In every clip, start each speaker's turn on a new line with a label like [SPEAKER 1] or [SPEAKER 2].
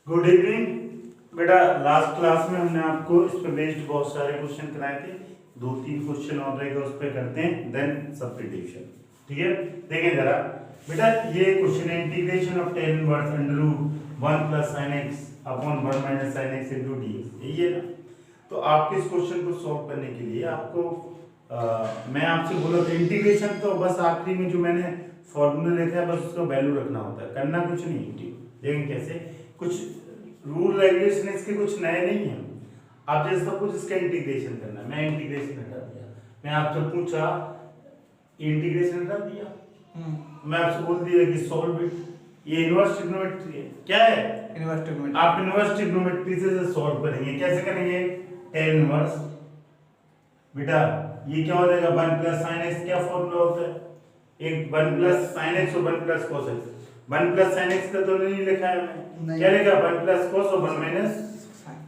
[SPEAKER 1] Good evening बेटा। Last class में हमने आपको इस पे बेस्ड बहुत सारे क्वेश्चन कराए थे। 2-3 क्वेश्चन और रहेगा, उस पे करते हैं, देन सब्स्टिट्यूशन। ठीक है, देखें जरा बेटा, ये क्वेश्चन है integration of tan inverse under root 1 plus sin x upon 1 minus sin x into dx, यही है ना। तो आपके इस क्वेश्चन को सॉल्व करने के लिए आपको मैं आपसे बोला था इंटीग्रेशन, तो बस आखिरी में जो मैंने फॉर्मूला लिखा है बस उसका वैल्यू रखना होता है, करना कुछ नहीं। लेकिन कैसे, कुछ रूल रेगुलेशन इसके कुछ नए नहीं है। आप जैसे सब कुछ इसका इंटीग्रेशन करना है, मैं इंटीग्रेशन हटा दिया, मैं आपसे पूछा इंटीग्रेशन हटा दिया, मैं आपसे बोल दिया कि सॉल्व इट। ये इनवर्स ट्रिग्नोमेट्री है, क्या है इनवर्स ट्रिग्नोमेट्री। आप इनवर्स ट्रिग्नोमेट्री से सॉल्व करेंगे, कैसे करेंगे, tan इनवर्स बेटा ये क्या हो जाएगा 1 प्लस sin x, क्या फॉर्मूला होता है, एक 1 प्लस sin x और 1 plus cos x। 1 plus sin x का तो नहीं लिखा है मैंने, क्या लिखा 1 प्लस cos और 1 माइनस,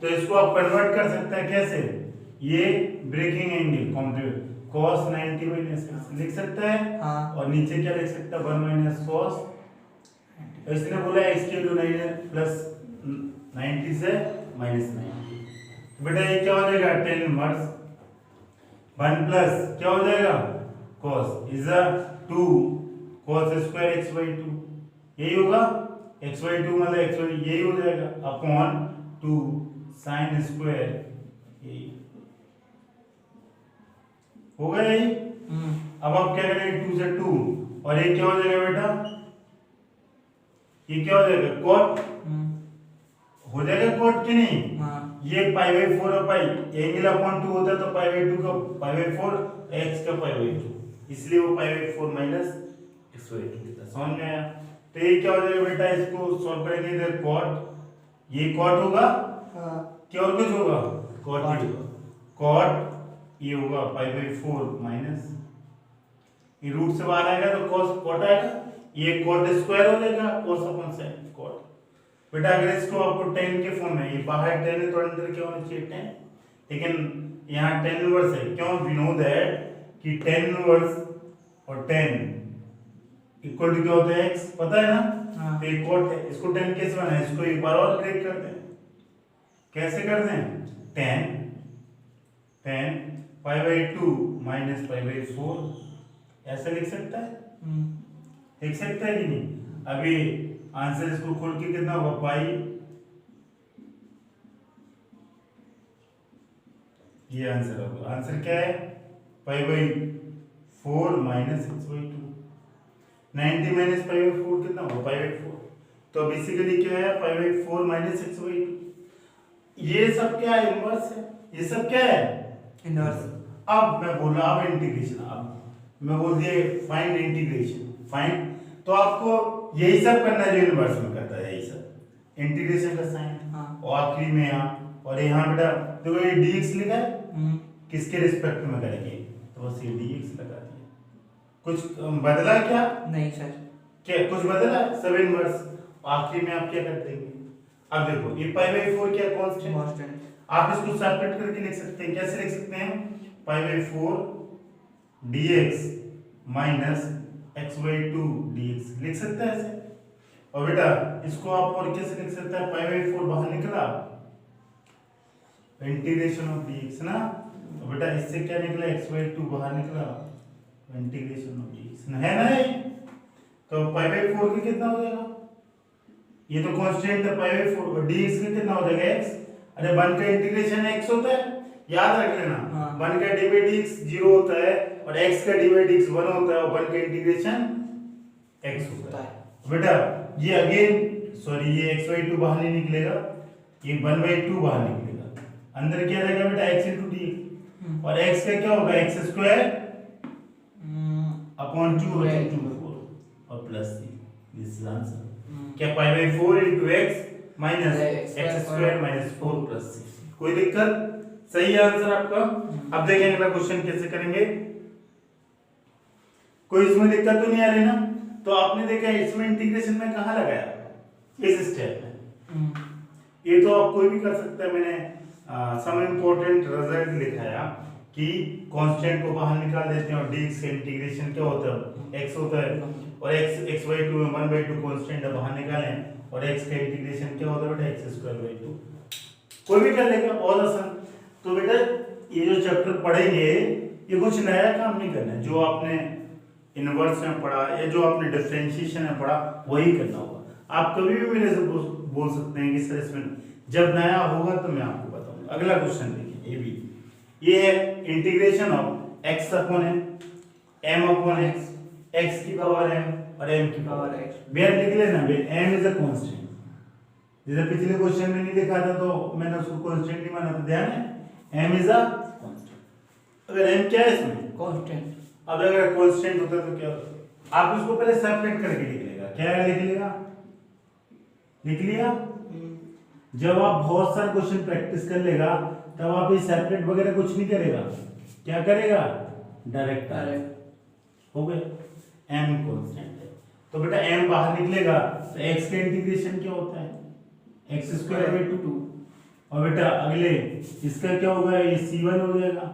[SPEAKER 1] तो इसको आप कन्वर्ट कर सकते हैं कैसे, ये breaking angle complete cos 90 minus लिख सकता है, हाँ। और नीचे क्या लिख सकता है 1 माइनस cos, इसने बोला x की वैल्यू 9 प्लस 90 से माइनस 90, तो बेटा ये क्या हो जाएगा tan इनवर्स 1 प्लस क्या हो जाएगा cos is a 2 cos square x by 2, यही होगा x बाई 2 मतलब x बाई, यही हो जाएगा अपॉन 2 sin स्क्वायर, यही होगा यही। अब आप क्या करेंगे 2 से 2, और ये क्या हो जाएगा बेटा, ये क्या हो जाएगा cot, हो जाएगा cot कि नहीं, ये पाई बाई 4 और पाई एंगल अपॉन 2 होता है, तो पाई बाई 2 का पाई बाई 4 x का पाई बाई 2, इसलिए वो pi by 4 minus x by 2 कितना, समझ में आया। तो ये क्या हो जाएगा बेटा, इसको सॉल्व करेंगे इधर cot, ये cot होगा, क्या और कुछ होगा cot ही होगा, cot ये होगा पाई बाई 4 माइनस, ये रूट से बाहर आएगा तो cos cot आएगा, ये cot स्क्वायर हो जाएगा cos अपॉन sin cot। बेटा अगर इसको आपको tan के फॉर्म में, ये बाहर tan है तो अंदर क्या होना चाहिए tan, लेकिन यहाँ tan इनवर्स है, क्यों, वी नो दैट कि tan इनवर्स और tan इक्वल टू क्या होता है x, पता है ना, तो ये cot है, इसको tan कैसे बनाना है, इसको एक बार और ब्रेक करते हैं, कैसे करते हैं, tan pi by 2 minus pi by 4, ऐसे लिख सकता है, लिख सकता है कि नहीं। अभी आंसर इसको खोल के कितना होगा पाई, ये आंसर होगा, आंसर क्या है pi by 4 minus x by 2, 90 minus pi by 4 कितना होगा पाई बाई 4, तो बेसिकली क्या है pi by 4 minus x by 2, ये सब क्या है इनवर्स है, ये सब क्या है इनवर्स। अब मैं बोल रहा हूं इंटीग्रेशन, अब मैं बोल दिया फाइंड इंटीग्रेशन, फाइंड, तो आपको यही सब करना है जो इनवर्स में करता है, यही सब इंटीग्रेशन का साइन, हाँ। और आखिरी में यहाँ, और यहाँ बेटा देखो ये dx लिखा है, किसके रिस्पेक्ट में करेंगे, तो बस ये dx लगा दिया, कुछ बदला क्या, नहीं सर, क्या कुछ बदला, सब इनवर्स, आखिरी में आप क्या कर देंगे। अब देखो ये पाई बाई 4 क्या कांस्टेंट, आप इसको सेपरेट करके लिख सकते हैं, कैसे लिख सकते हैं, pi by 4 dx minus x by 2 dx लिख सकते हैं ऐसे, और बेटा इसको आप और कैसे लिख सकते हैं, पाई बाई 4 बाहर निकला, इंटीग्रेशन ऑफ dx ना, तो बेटा इससे क्या निकला x बाई 2 बाहर निकला, इंटीग्रेशन ऑफ dx है ना ये, तो पाई बाई 4 का कितना हो जाएगा, ये तो कांस्टेंट है पाई बाई 4, और dx का कितना हो जाएगा x, अरे 1 का इंटीग्रेशन x होता है, याद रख लेना, 1 का डी बाई dx 0 होता है, और x का डी बाई dx 1 होता है, और 1 का इंटीग्रेशन x होता है। बेटा ये अगेन सॉरी ये x बाई 2 बाहर नहीं निकलेगा, ये 1 बाई 2 बाहर निकलेगा, अंदर क्या रहेगा बेटा x इनटू dx, और x का क्या होगा x स्क्वायर अपॉन 2 4 और प्लस दिस इज आंसर, क्या pi by 4 into x minus x square minus 4 plus 6, कोई दिक्कत, सही है आंसर आपका। अब देखेंगे अगला क्वेश्चन कैसे करेंगे, कोई इसमें दिक्कत तो नहीं आ रही ना, तो आपने देखा इसमें इंटीग्रेशन में कहाँ लगाया, इस स्टेप में, ये तो आप कोई भी कर सकता है, मैंने सम इम्पोर्टेंट रिजल्ट लिखाया कि कांस्टेंट को बाहर निकाल देते हैं और dx का इंटीग्रेशन क्या होता है x होता है और x by 2 में 1/2 कांस्टेंट बाहर निकालें और x का इंटीग्रेशन क्या होता है बेटा x² 2 कोई भी कर लेगा बहुत आसान। तो बेटा ये जो चैप्टर पढ़ेंगे ये कुछ नया काम नहीं करना है, जो आपने इनवर्स में पढ़ा या जो आपने डिफरेंशिएशन में पढ़ा वही करना होगा। आप कभी भी मेरे से बोल सकते हैं कि सर इसमें जब नया होगा तो मैं आपको बताऊंगा। अगला क्वेश्चन देखिए, ये है integration of x upon m upon x की पावर m और m की पावर x। बेर लिख लेना बे, m इज अ कांस्टेंट। जैसे पिछले क्वेश्चन में नहीं लिखा था तो मैंने उसको कांस्टेंट नहीं माना था, ध्यान है m इज अ कांस्टेंट। अगर m क्या है इसमें
[SPEAKER 2] कांस्टेंट,
[SPEAKER 1] अब अगर कांस्टेंट होता तो क्या होता, आप इसको पहले सेपरेट करके लिख लेगा। क्या लिख लेगा, लिख लिया। जब आप बहुत सारे क्वेश्चन प्रैक्टिस कर लेगा तब आप ये सेपरेट वगैरह कुछ नहीं करेगा, क्या करेगा डायरेक्ट हो गए। m कांस्टेंट है तो बेटा m बाहर निकलेगा तो x का इंटीग्रेशन क्या होता है x² 2 और बेटा अगले इसका क्या होगा, ये c1 हो जाएगा।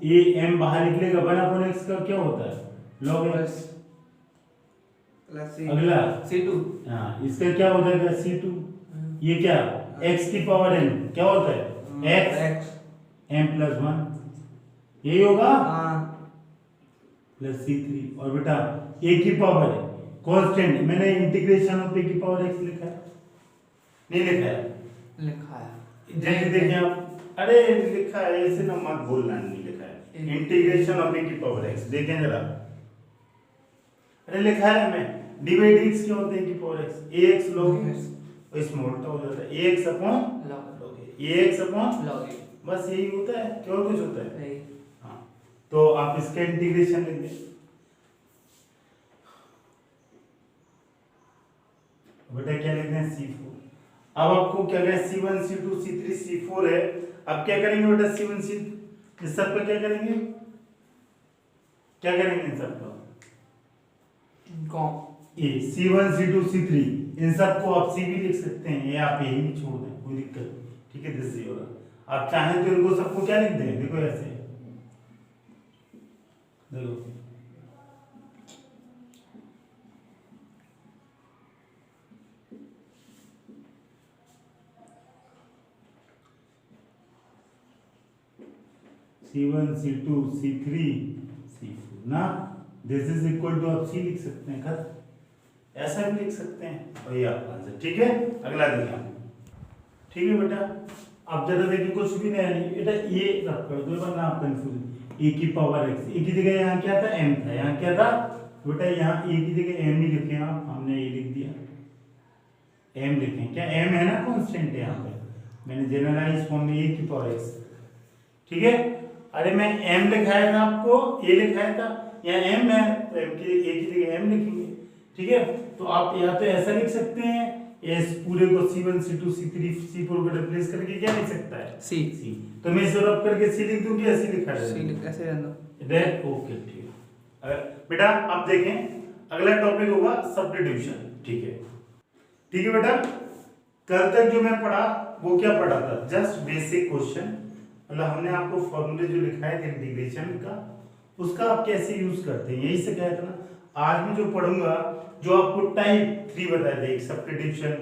[SPEAKER 1] ये m बाहर निकलेगा 1/x का क्या होता है log x
[SPEAKER 2] प्लस
[SPEAKER 1] अगला
[SPEAKER 2] c2,
[SPEAKER 1] हाँ इसका क्या हो जाएगा c2। ये क्या x की पावर n क्या होता है x m प्लस 1 यही होगा प्लस c3 और बेटा a की पावर है कांस्टेंट, मैंने इंटीग्रेशन ऑफ a की पावर x लिखा है नहीं लिखा है,
[SPEAKER 2] लिखा है
[SPEAKER 1] जैसे देखें आप, अरे लिखा है ऐसे ना मत बोलना, नहीं लिखा है इंटीग्रेशन ऑफ a की पावर x। देखें जरा, अरे लिखा है मैं dx क्या होता है a की power x ax log small टा हो जाता है ax upon log ax upon
[SPEAKER 2] log
[SPEAKER 1] बस यही होता है, क्या कुछ होता है।
[SPEAKER 2] a।
[SPEAKER 1] हाँ तो आप इसका इंटीग्रेशन लिख दें बेटा, क्या लिखते हैं c4। अब आपको क्या करें c1 c2 c3 c4 है। अब क्या करेंगे बेटा c1 c इस सब पे क्या करेंगे, क्या करेंगे इन सब का ये c1 c2 c3 इन सब को आप c भी लिख सकते हैं या आप यही भी छोड़ दें, कोई दिक्कत नहीं, ठीक है। दिस इज योर आप चाहें तो इनको सबको क्या लिख दें, देखो ऐसे देखो c1 c2 c3 c4 ना, दिस इज इक्वल टू आप c लिख सकते हैं, खत ऐसा भी लिख सकते हैं और ये आपका आंसर, ठीक है। अगला देखिए, ठीक है बेटा। अब जरा देखिए कुछ भी नहीं बेटा, ये रख कर दो वरना आप कंफ्यूज। e की पावर x, e की जगह यहाँ क्या था m था, यहाँ क्या था बेटा, यहाँ e की जगह m ही लिखे आप, हमने ये लिख दिया m लिखें, क्या m है ना कांस्टेंट है यहाँ पे, मैंने जनरलाइज फॉर्म में e की पावर x, ठीक है। अरे मैं m लिखाया था आपको, a लिखाया था, यहाँ m है तो m की a की जगह m लिखेंगे, ठीक है। तो आप या तो ऐसा लिख सकते हैं, इस पूरे को c1 c2 c3 c4 को रिप्लेस करके क्या लिख सकता है
[SPEAKER 2] c।
[SPEAKER 1] तो मैं इसे रब करके c लिख दूं कि ऐसे लिखा है
[SPEAKER 2] c लिख ऐसे रहने दो,
[SPEAKER 1] दैट ओके, ठीक है। बेटा अब देखें अगला टॉपिक होगा सब्स्टिट्यूशन, ठीक है, ठीक है बेटा। कल तक जो मैं पढ़ा वो क्या पढ़ा था, जस्ट बेसिक क्वेश्चन, मतलब हमने आपको फॉर्मूले जो लिखाए थे इंटीग्रेशन का उसका आप कैसे यूज करते हैं यही से कहा था ना। आज मैं जो पढ़ूंगा जो आपको टाइप 3 बताया था, एक substitution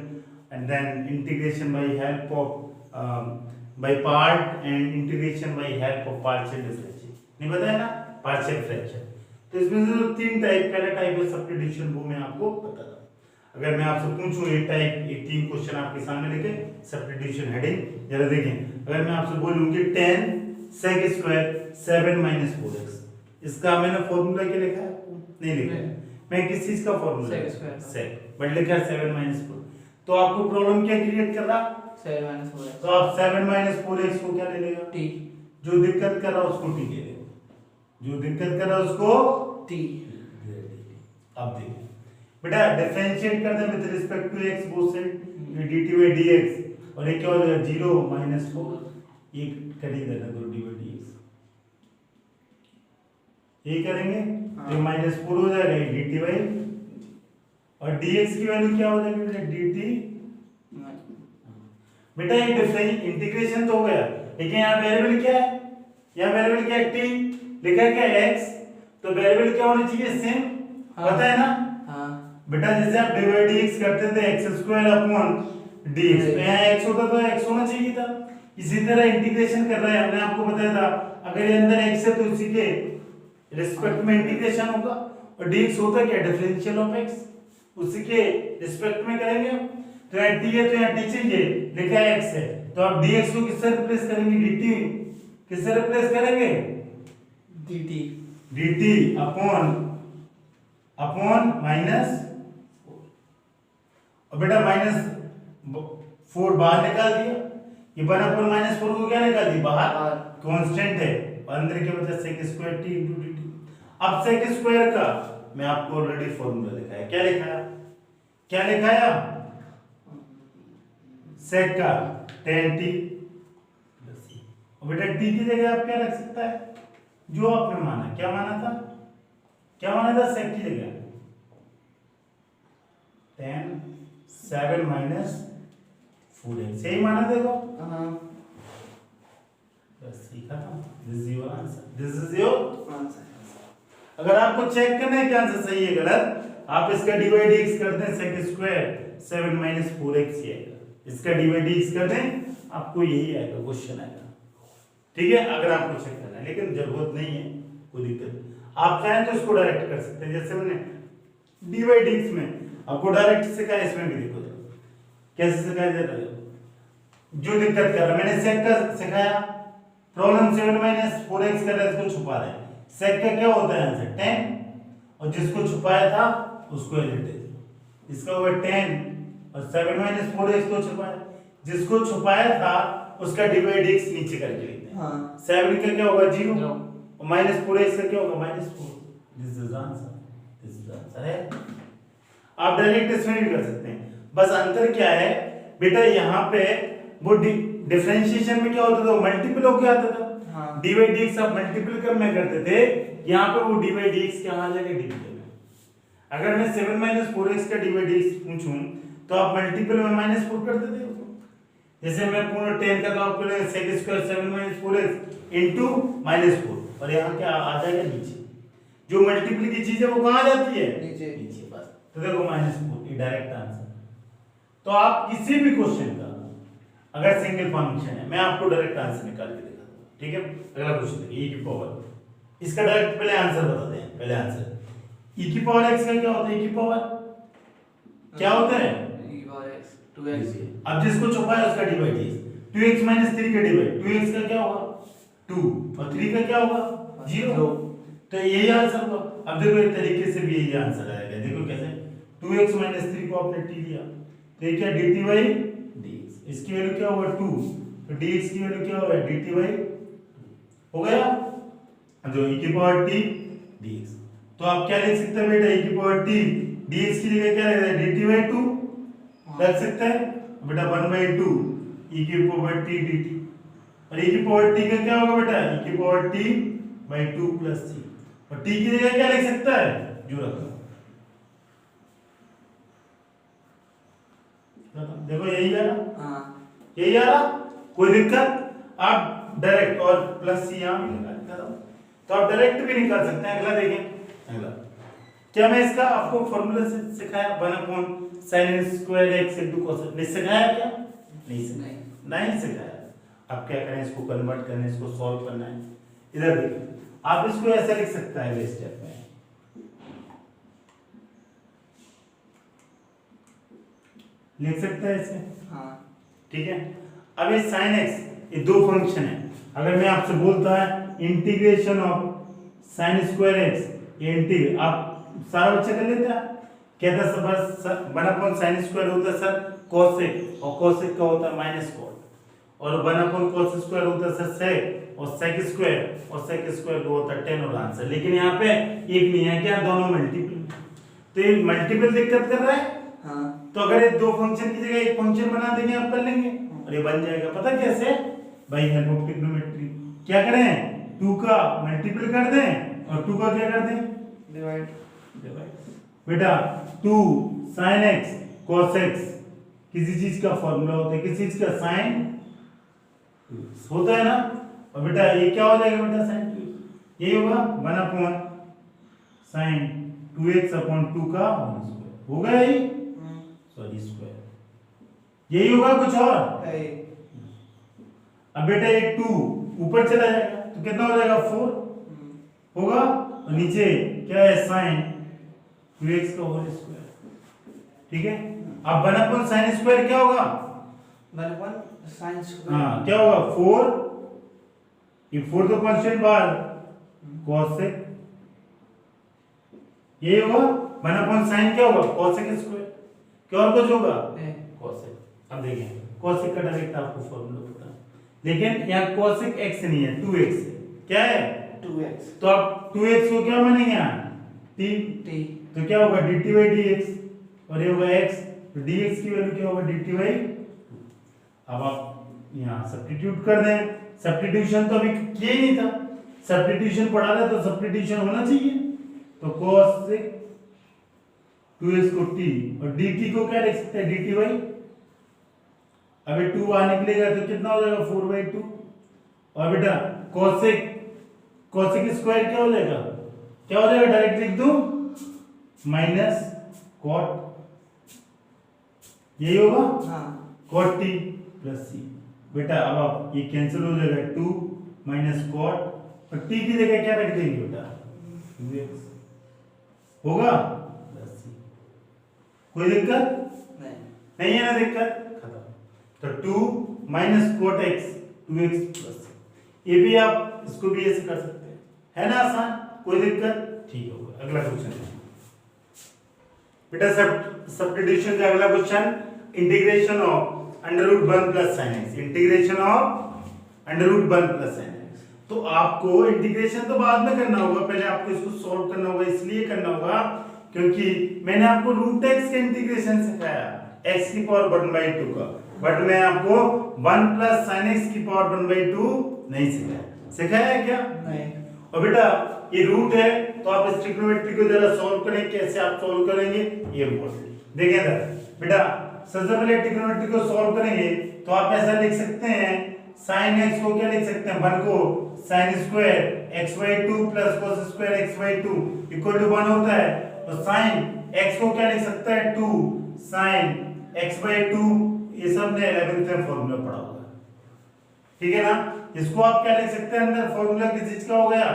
[SPEAKER 1] and then integration by help of by part and integration by help of partial differential, नहीं बताया ना, पार्शियल फ्रैक्शन। तो इसमें से जो 3 टाइप, पहला टाइप है सब्स्टिट्यूशन, वो मैं आपको बता दूं। अगर मैं आपसे पूछूं ये टाइप, ये 3 क्वेश्चन आपके सामने लिखे सब्स्टिट्यूशन हेडिंग, जरा देखें। अगर मैं आपसे बोलूं कि 10 sec स्क्वायर 7 - 4x, इसका मैंने फॉर्मूला क्या लिखा है, नहीं लिखा है, मैं किस चीज का फॉर्मूला sec बट लिखा है 7 - 4। तो आपको प्रॉब्लम क्या क्रिएट कर रहा,
[SPEAKER 2] 7 - 4x,
[SPEAKER 1] तो आप 7 - 4x को क्या ले लेगा
[SPEAKER 2] t,
[SPEAKER 1] जो दिक्कत कर रहा है उसको t ले लेगा, जो दिक्कत कर रहा है उसको
[SPEAKER 2] t।
[SPEAKER 1] अब देखिए बेटा डिफरेंशिएट कर दे with respect to x both side, ये dt/dx और ये क्या हो जाएगा 0 - 4, ये कर ही देना 2d/dx, ये करेंगे तो -4 हो जाएगा, ये dt और dx की वैल्यू क्या हो जाएगी बेटा dt। बेटा ये डिफरेंस इंटीग्रेशन तो हो गया, लेकिन यहाँ वेरिएबल क्या है यहाँ वेरिएबल क्या टी लिखा है क्या एक्स, तो वेरिएबल क्या होनी चाहिए सेम,
[SPEAKER 2] हाँ।
[SPEAKER 1] पता है ना।
[SPEAKER 2] हाँ
[SPEAKER 1] बेटा जैसे आप डी बाई डी एक्स करते थे x square upon D x, तो यहाँ एक्स होता तो एक्स होना चाहिए था। इसी तरह इंटीग्रेशन कर रहे हैं, हमने आपको बताया था अगर ये अंदर एक्स है तो उसी के रिस्पेक्ट में इंटीग्रेशन होगा, और dx होता क्या डिफरेंशियल ऑफ x, उसी के रिस्पेक्ट में करेंगे हम। तो यहाँ t है तो यहाँ t चाहिए, लिखा है x है, तो आप dx को किससे रिप्लेस करेंगे, dt किससे रिप्लेस करेंगे,
[SPEAKER 2] dt
[SPEAKER 1] dt upon upon minus, और बेटा -4 बाहर निकाल दिया, ये 1 अपॉन -4 को क्या निकाल दिया बाहर, कांस्टेंट है, अंदर की वजह से sec square t into dt। अब sec स्क्वायर का मैं आपको ऑलरेडी फॉर्मूला लिखा है, क्या लिखा है, क्या लिखाया, sec का tan t, और बेटा t की जगह आप क्या रख सकता है, जो आपने माना, क्या माना था, क्या माना था sec की जगह tan 7 minus 4x, यही माना देखो।
[SPEAKER 2] हाँ
[SPEAKER 1] बस सीखा था, this is your answer, this is your
[SPEAKER 2] answer.
[SPEAKER 1] अगर आपको चेक करना है कि आंसर सही है गलत, आप इसका dy dx कर दें sec स्क्वायर 7 minus 4x ही आएगा, इसका dy dx कर दें आपको यही आएगा, क्वेश्चन आएगा, ठीक है। अगर आपको चेक करना है, लेकिन जरूरत नहीं है, कोई दिक्कत नहीं, आप चाहें तो इसको डायरेक्ट कर सकते हैं, जैसे मैंने dy dx में आपको डायरेक्ट सिखाया, इसमें भी देखो कैसे सिखाया जाता है, जो दिक्कत कर रहा है मैंने sec का सिखाया, प्रॉब्लम 7 minus 4x कर रहा है, इसको छुपा रहे हैं, sec का क्या होता है आंसर tan, और जिसको छुपाया था उसको एलिटेज, इसका हुआ tan, और 7 minus 4x को छुपाया, जिसको छुपाया था उसका dy dx नीचे करके लिखते हैं।
[SPEAKER 2] हाँ
[SPEAKER 1] 7 का क्या होगा 0, और -4x का क्या होगा -4, this is answer, this is answer है। आप डायरेक्ट इसमें भी कर सकते हैं, बस अंतर क्या है बेटा, यहाँ पे वो डिफरेंशिएशन में क्या होता था, मल्टीपल होके आता था,
[SPEAKER 2] हाँ।
[SPEAKER 1] dy dx आप मल्टीपल कर में करते थे, यहाँ पे वो dy dx क्या आ जाएगा डिविजन में। अगर मैं 7 minus 4x का dy dx पूछूं तो आप मल्टीपल में -4 कर देते हो, जैसे मैं पूर्ण 10 का तो आपको लगेगा sec square 7 minus 4x into -4, और यहाँ क्या आ जाएगा नीचे, जो मल्टीपल की चीज है वो कहाँ जाती है
[SPEAKER 2] नीचे।
[SPEAKER 1] नीचे, बस। तो देखो -4 ये डायरेक्ट आंसर। तो आप किसी भी क्वेश्चन का अगर सिंगल फंक्शन है, मैं आपको डायरेक्ट आंसर निकाल के दिखा दूंगा, ठीक है। अगला क्वेश्चन देखिए, e की पावर, इसका डायरेक्ट पहले आंसर बताते हैं, पहले आंसर e की पावर x का क्या होता है, e की पावर क्या होता है,
[SPEAKER 2] e पावर x 2x।
[SPEAKER 1] अब जिसको छुपा है उसका डिवाइड है, 2x - 3 का डिवाइड, 2x का क्या होगा 2, और 3 का क्या होगा 0, तो यही आंसर होगा। अब देखो इस तरीके से भी यही आंसर आएगा, देखो कैसे, 2x - 3 को आपने t लिया, तो ये क्या dt by dx, इसकी वैल्यू क्या होगा 2, तो dx की वैल्यू क्या होगा dt by, हो गया जो e की पावर t dx। तो आप क्या लिख सकते हैं बेटा, e की पावर t dx की जगह क्या लिख सकते हैं, dt by 2 रख सकते हैं बेटा, 1/2 e की पावर t dt, और e की पावर t का क्या होगा बेटा, e की पावर t by 2 + c, और t की जगह क्या लिख सकता है, जो रखा, देखो यही आ रहा,
[SPEAKER 2] हाँ
[SPEAKER 1] यही आ रहा, कोई दिक्कत, आप डायरेक्ट, और प्लस सी यहाँ भी लगा दो, तो आप डायरेक्ट भी निकाल सकते हैं। अगला देखें, अगला क्या मैं इसका आपको फॉर्मूला से सिखाया, 1/sin स्क्वायर x * cos, नहीं सिखाया क्या, नहीं सिखाया, नहीं सिखाया। अब क्या करें, इसको कन्वर्ट करना है, इसको सॉल्व करना है। इधर देखिए, आप इसको ऐसा लिख सकता है इस स्टेप में, लिख सकता है ऐसे,
[SPEAKER 2] हाँ
[SPEAKER 1] ठीक है। अब ये sin x, ये दो फंक्शन है, अगर मैं आपसे बोलता है integration of sin square x, ये इंटीग्रेट आप सारा बच्चा कर लेता है, कहता है बस 1/sin स्क्वायर होता है सर cosec, और cosec का होता है -cot, और 1/cos स्क्वायर होता है सर sec, और sec स्क्वायर, और sec स्क्वायर को होता है tan, और आंसर। लेकिन यहाँ पे एक नहीं है क्या, दोनों मल्टीपल, तो ये मल्टीपल दिक्कत कर रहा है।
[SPEAKER 2] हाँ
[SPEAKER 1] तो अगर ये दो फंक्शन की जगह एक फंक्शन बना देंगे, आप कर लेंगे, और ये बन जाएगा, पता कैसे भाई, हेल्प ऑफ ट्रिग्नोमेट्री। क्या करें, 2 का मल्टीपल कर दें, और 2 का क्या कर दें,
[SPEAKER 2] डिवाइड।
[SPEAKER 1] बेटा 2 sin x cos x किसी चीज का फॉर्मूला होता है, किसी चीज का साइन होता है ना, और बेटा ये क्या हो जाएगा बेटा sin 2x यही होगा 1 अपॉन sin 2x अपॉन 2 का होल स्क्वायर होगा यही सॉरी स्क्वायर यही होगा कुछ और
[SPEAKER 2] है
[SPEAKER 1] अब बेटा ये 2 ऊपर चला जाएगा तो कितना हो जाएगा 4 होगा और नीचे क्या है sin 2x का होल स्क्वायर ठीक है अब 1 अपॉन sin स्क्वायर क्या होगा
[SPEAKER 2] 1 upon sin square
[SPEAKER 1] हाँ क्या होगा 4 ये 4 तो कांस्टेंट बाहर cosec ये होगा 1 अपॉन sin क्या होगा cosec स्क्वायर क्या और कुछ होगा
[SPEAKER 2] है
[SPEAKER 1] cosec अब देखें cosec का डायरेक्ट आपको फॉर्मूला पता है लेकिन यहाँ cosec x नहीं है 2x है क्या है
[SPEAKER 2] 2x
[SPEAKER 1] तो आप 2x को क्या मानेंगे यहाँ t
[SPEAKER 2] t
[SPEAKER 1] तो क्या होगा dt by dx और ये होगा x तो dx की वैल्यू क्या होगा dt by अब आप यहाँ सब्स्टिट्यूट कर दें सब्स्टिट्यूशन तो अभी किया ही नहीं था सब्स्टिट्यूशन पढ़ा रहे तो सब्स्टिट्यूशन होना चाहिए तो cos से 2x को t और dt को क्या लिख सकते हैं dt by अभी 2 बाहर निकलेगा तो कितना हो जाएगा 4/2 और बेटा cosec स्क्वायर क्या हो जाएगा डायरेक्ट लिख दूं माइनस cot यही होगा
[SPEAKER 2] हाँ
[SPEAKER 1] cot t प्लस c बेटा अब आप ये कैंसिल हो जाएगा 2 माइनस cot और t की जगह क्या रख देंगे बेटा 2x होगा प्लस c कोई दिक्कत
[SPEAKER 2] नहीं
[SPEAKER 1] नहीं है ना दिक्कत खत्म तो 2 minus cot x 2x plus c ये भी आप इसको भी ऐसे कर सकते हैं है ना आसान कोई दिक्कत ठीक होगा अगला क्वेश्चन बेटा सब्स्टिट्यूशन का अगला question integration of under root 1 plus sin x integration of under root 1 plus sin x तो आपको इंटीग्रेशन तो बाद में करना होगा पहले आपको इसको सॉल्व करना होगा इसलिए करना होगा क्योंकि मैंने आपको रूट x के इंटीग्रेशन सिखाया x की पावर 1/2 का बट मैं आपको 1 प्लस sin x की पावर 1/2 नहीं सिखाया है क्या
[SPEAKER 2] नहीं
[SPEAKER 1] और बेटा ये रूट है तो आप इस ट्रिग्नोमेट्री को जरा सॉल्व करें कैसे आप सॉल्व करेंगे ये इम्पोर्टेंट देखिए इधर बेटा सबसे पहले ट्रिग्नोमेट्री को सॉल्व करेंगे तो आप ऐसा लिख सकते हैं sin x को क्या लिख सकते हैं 1 को sin square x/2 plus cos square x/2 equal to 1 होता है और sin x को क्या लिख सकते हैं 2 sin x/2 ये सब ने 11th में फॉर्मूला पढ़ा होगा ठीक है ना इसको आप क्या लिख सकते हैं अंदर फॉर्मूला किस चीज का हो गया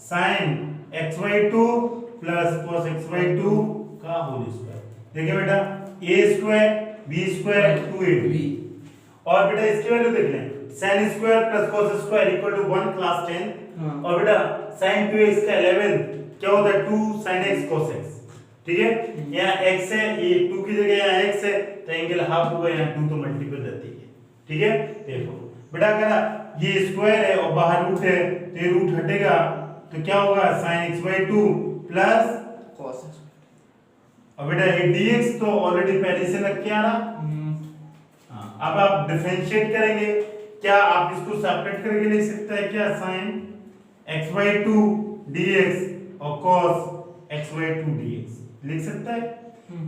[SPEAKER 1] sin x/2 plus cos x/2 का होल स्क्वायर देखिए बेटा a square b square 2ab और बेटा इसकी वैल्यू देख लें sin square plus cos square equal to 1 class 10 और बेटा sin 2x का 11 क्या होता है 2 sin x cos x ठीक है यहाँ x है ये 2 की जगह यहाँ x है तो एंगल हाफ होगा यहाँ 2 तो मल्टीपल रहती है ठीक है देखो बेटा अगर ये स्क्वायर है और बाहर रूट है तो ये रूट हटेगा तो क्या होगा sin x/2 प्लस
[SPEAKER 2] cos
[SPEAKER 1] और बेटा ये dx तो ऑलरेडी पहले से लग के आ रहा अब आप डिफरेंशिएट करेंगे क्या आप इसको सेपरेट करके लिख सकते हैं क्या sin x/2 dx और cos x/2 dx लिख सकता है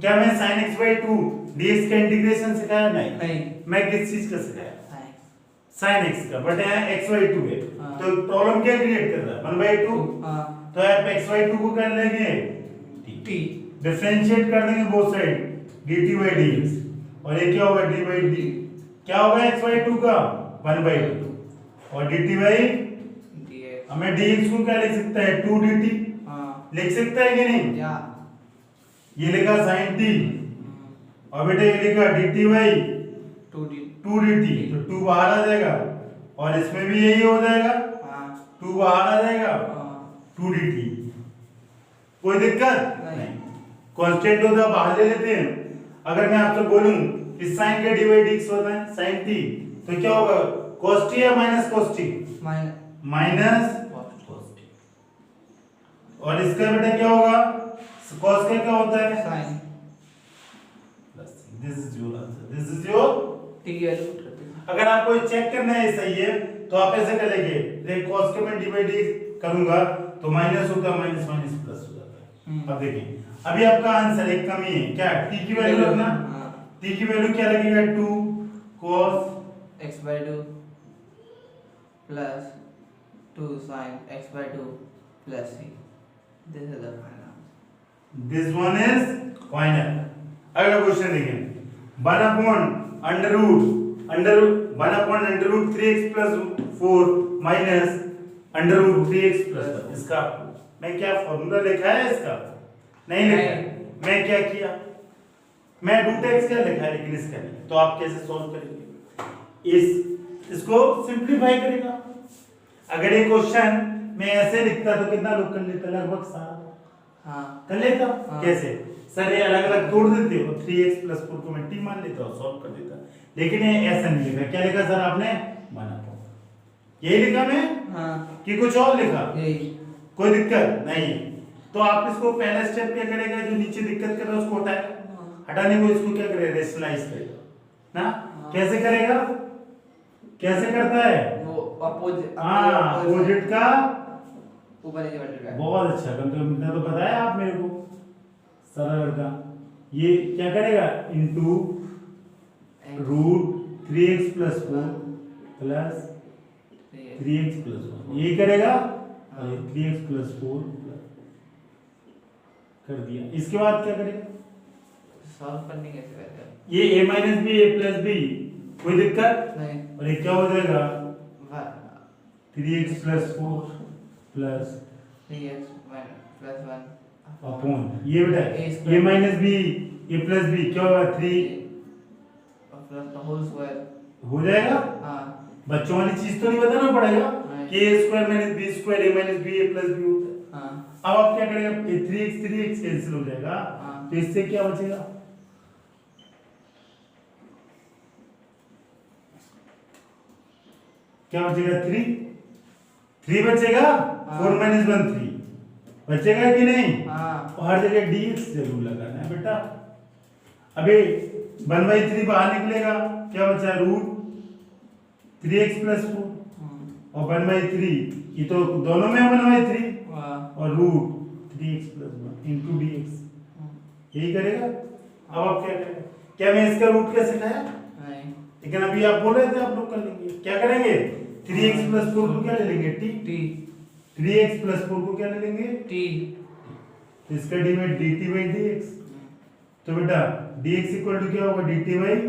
[SPEAKER 1] क्या मैं sin x/2 dx का इंटीग्रेशन सिखाया नहीं मैं किस चीज का सिखाया sin x का बट यहाँ x/2 है तो प्रॉब्लम क्या क्रिएट कर रहा है 1/2 तो आप x/2 को कर लेंगे
[SPEAKER 2] t
[SPEAKER 1] डिफरेंशिएट कर देंगे both side dt by dx और ये क्या होगा d by d क्या होगा x/2 का 1/2 और dt by
[SPEAKER 2] dx
[SPEAKER 1] हमें dx को क्या लिख सकता है 2 dt लिख सकता है कि नहीं
[SPEAKER 2] या
[SPEAKER 1] ये लिखा sin t और बेटा ये लिखा dt by
[SPEAKER 2] 2d
[SPEAKER 1] 2 dt तो 2 बाहर आ जाएगा और इसमें भी यही हो जाएगा 2 बाहर आ जाएगा 2 dt कोई दिक्कत
[SPEAKER 2] नहीं
[SPEAKER 1] कांस्टेंट होता बाहर ले लेते हैं अगर मैं आपसे बोलूं कि sin का dy dx होता है sin t तो क्या होगा cos t या minus cos t minus cos t और इसका बेटा क्या होगा cos का क्या होता है
[SPEAKER 2] sin
[SPEAKER 1] this is your answer this is your
[SPEAKER 2] t value
[SPEAKER 1] अगर आपको चेक करना है सही है तो आप ऐसे करेंगे देख cos के मैं dy dx करूंगा तो माइनस होगा माइनस माइनस प्लस हो जाता है अब देखिए अभी आपका आंसर एक कमी है क्या t की वैल्यू रखना t की वैल्यू क्या लगेगा 2 cos
[SPEAKER 2] x/2 plus 2 sin x by 2 plus c. This is the final answer.
[SPEAKER 1] This one is final. अगला क्वेश्चन देखिए, 1/√3x plus 4 minus √3x plus 1, इसका मैं क्या फॉर्मूला लिखा है इसका? नहीं लिखा। मैं क्या किया, मैं √x का लिखा है लेकिन इसका नहीं। तो आप कैसे सॉल्व करेंगे? इसको सिंपलीफाई करेगा। अगर ये क्वेश्चन मैं ऐसे लिखता तो कितना लोग कर लेता? लगभग सारा कर लेता। कैसे सर, ये अलग अलग तोड़ देते हो, 3x plus 4 को मैं t मान लेता और सॉल्व कर देता। लेकिन ये ऐसा नहीं लिखा। क्या लिखा सर आपने? यही लिखा मैं कि कुछ और लिखा? कोई दिक्कत नहीं। तो आप इसको पहला स्टेप क्या करेगा, जो नीचे दिक्कत कर रहा है उसको हटाने को इसको क्या करेगा, रेशनलाइज करेगा ना। कैसे करेगा, कैसे करता है?
[SPEAKER 2] वो अपोजिट
[SPEAKER 1] का
[SPEAKER 2] ऊपर नीचे मल्टीप्लाई।
[SPEAKER 1] बहुत अच्छा, कम से कम इतना तो बताया आप मेरे को, सरल लड़का। ये क्या करेगा, into √3x plus 4 plus 3x plus 1, ये करेगा। और ये 3x plus 4 कर दिया। इसके बाद क्या करेगा,
[SPEAKER 2] सॉल्व करने कैसे करते हैं?
[SPEAKER 1] ये a minus b a plus b, कोई दिक्कत
[SPEAKER 2] नहीं।
[SPEAKER 1] और ये क्या हो जाएगा, 3x plus 4 plus
[SPEAKER 2] 3x plus 1
[SPEAKER 1] upon ये बेटा a minus b a plus b क्या होगा, 3
[SPEAKER 2] प्लस का होल स्क्वायर
[SPEAKER 1] हो जाएगा।
[SPEAKER 2] हाँ,
[SPEAKER 1] बच्चों वाली चीज तो नहीं बताना पड़ेगा
[SPEAKER 2] नहीं।
[SPEAKER 1] कि a square minus b square a minus b a plus b होता है।
[SPEAKER 2] हाँ,
[SPEAKER 1] अब आप क्या करेंगे, 3x कैंसिल हो जाएगा।
[SPEAKER 2] हाँ।
[SPEAKER 1] तो इससे क्या बचेगा, क्या बचेगा, 3 बचेगा। 4 minus 1 3 बचेगा कि नहीं?
[SPEAKER 2] हाँ।
[SPEAKER 1] और हर जगह dx जरूर लगाना है बेटा। अभी 1/3 बाहर निकलेगा, क्या बचा, √3x plus 4 और 1/3, ये तो दोनों में 1/3 और √3x plus 1 into dx, यही करेगा। अब आप क्या करेंगे, क्या मैं इसका रूट कैसे सिखाया?
[SPEAKER 2] नहीं।
[SPEAKER 1] लेकिन अभी आप बोल रहे थे आप लोग कर लेंगे। क्या करेंगे, 3x plus 4 को क्या ले लेंगे, t। 3x plus 4 को क्या ले लेंगे,
[SPEAKER 2] t।
[SPEAKER 1] तो इसका डिवाइड dt/dx। तो बेटा dx इक्वल टू क्या होगा, dt/3।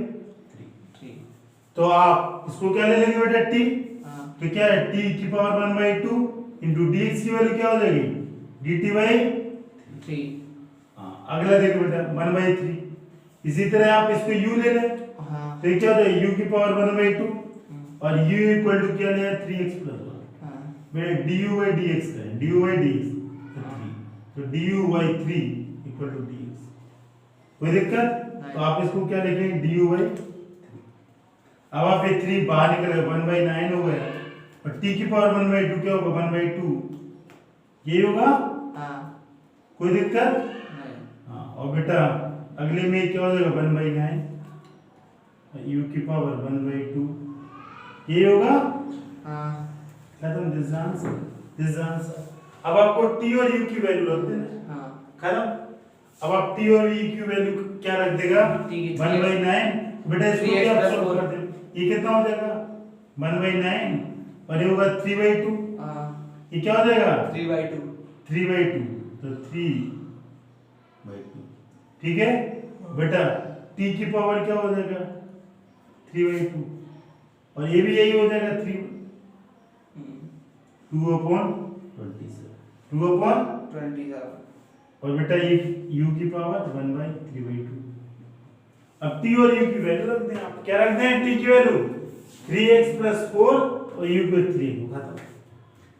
[SPEAKER 1] तो आप इसको क्या ले लेंगे बेटा, t। तो क्या है, t की पावर 1/2 इंटू dx की वैल्यू क्या हो जाएगी, dt/3। अगला देखो बेटा 1/3। इसी तरह आप इसको u ले लें। तो ये क्या होता है, u की पावर 1/2 और u इक्वल टू क्या लिया, 3x plus 1। मेरे du/dx करें, du/dx तो 3, तो du/3 इक्वल टू dx। कोई दिक्कत? तो आप इसको क्या लिखेंगे, du/3। अब आप ये 3 बाहर निकलेगा, 1/9 हो गया और t की पावर 1/2 क्या होगा, 1/2, ये होगा। कोई दिक्कत? हाँ। और बेटा अगले में क्या हो जाएगा, 1/9 u की पावर 1/2, ये होगा। खत्म, दिस आंसर। अब आपको t और u की वैल्यू रख देना। खत्म। अब आप t और u की वैल्यू क्या रख देगा, 1/9। बेटा इसको क्या आप सॉल्व कर दे, ये कितना हो जाएगा, 1/9 और ये होगा 3/2। ये क्या हो जाएगा,
[SPEAKER 2] 3/2।
[SPEAKER 1] तो 3/2, ठीक है बेटा। t की पावर क्या हो जाएगा, 3/2 और ये भी यही हो जाएगा, 2/27 और बेटा ये u की पावर 1/3/2। अब t और u की वैल्यू रख दें। आप क्या रख दें, t की वैल्यू 3x plus 4 और u को 3 को। खत्म।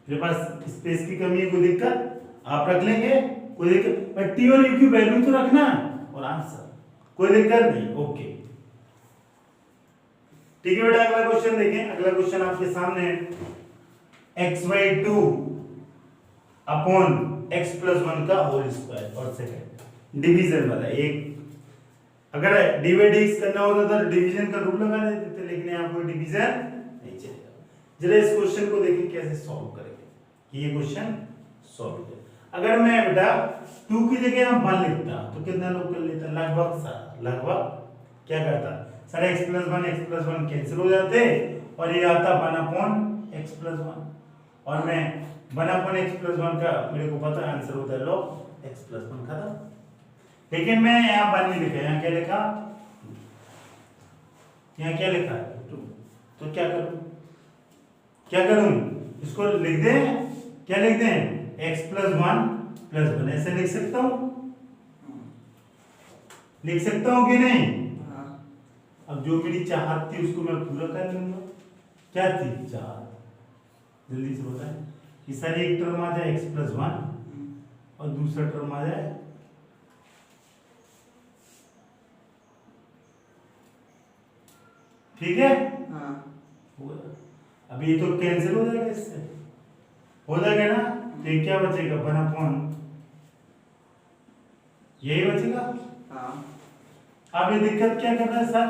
[SPEAKER 1] मेरे पास स्पेस की कमी है, कोई दिक्कत, आप रख लेंगे, कोई दिक्कत, पर t और u की वैल्यू तो रखना और आंसर, कोई दिक्कत नहीं। ओके ठीक है बेटा। अगला क्वेश्चन देखें। अगला क्वेश्चन आपके सामने है, x/2 अपॉन x plus 1 का होल स्क्वायर और सेकंड डिवीजन वाला। एक अगर dy/dx करना होता तो डिवीजन का रूल लगा देते थे, लेकिन यहाँ कोई डिवीजन नहीं चलेगा। जरा इस क्वेश्चन को देखें कैसे सॉल्व करेंगे। ये क्वेश्चन सॉल्व करें। अगर मैं बेटा 2 की जगह हम 1 लिखता तो कितना लोग कर लेता, लगभग क्या करता सर, x plus 1 कैंसिल हो जाते और ये आता 1/x plus 1 और मैं 1/x+1 का मेरे को पता आंसर होता है log x+1 खत्म। लेकिन मैं यहाँ 1 नहीं लिखा, यहाँ क्या लिखा, यहाँ क्या लिखा है 2। तो क्या करूं, क्या करूं, इसको लिख दें, क्या लिख दें x+1+1 ऐसे लिख सकता हूं, लिख सकता हूं कि नहीं। अब जो मेरी चाहत थी उसको मैं पूरा कर लूंगा। क्या थी चाहत, जल्दी से बताएं। कि सर एक टर्म आ जाए x+1 और दूसरा टर्म आ जाए ठीक है। अब ये तो कैंसिल हो जाएगा, इससे हो जाएगा ना। तो ये क्या बचेगा 1/, यही बचेगा। अब ये दिक्कत क्या कर रहा है सर,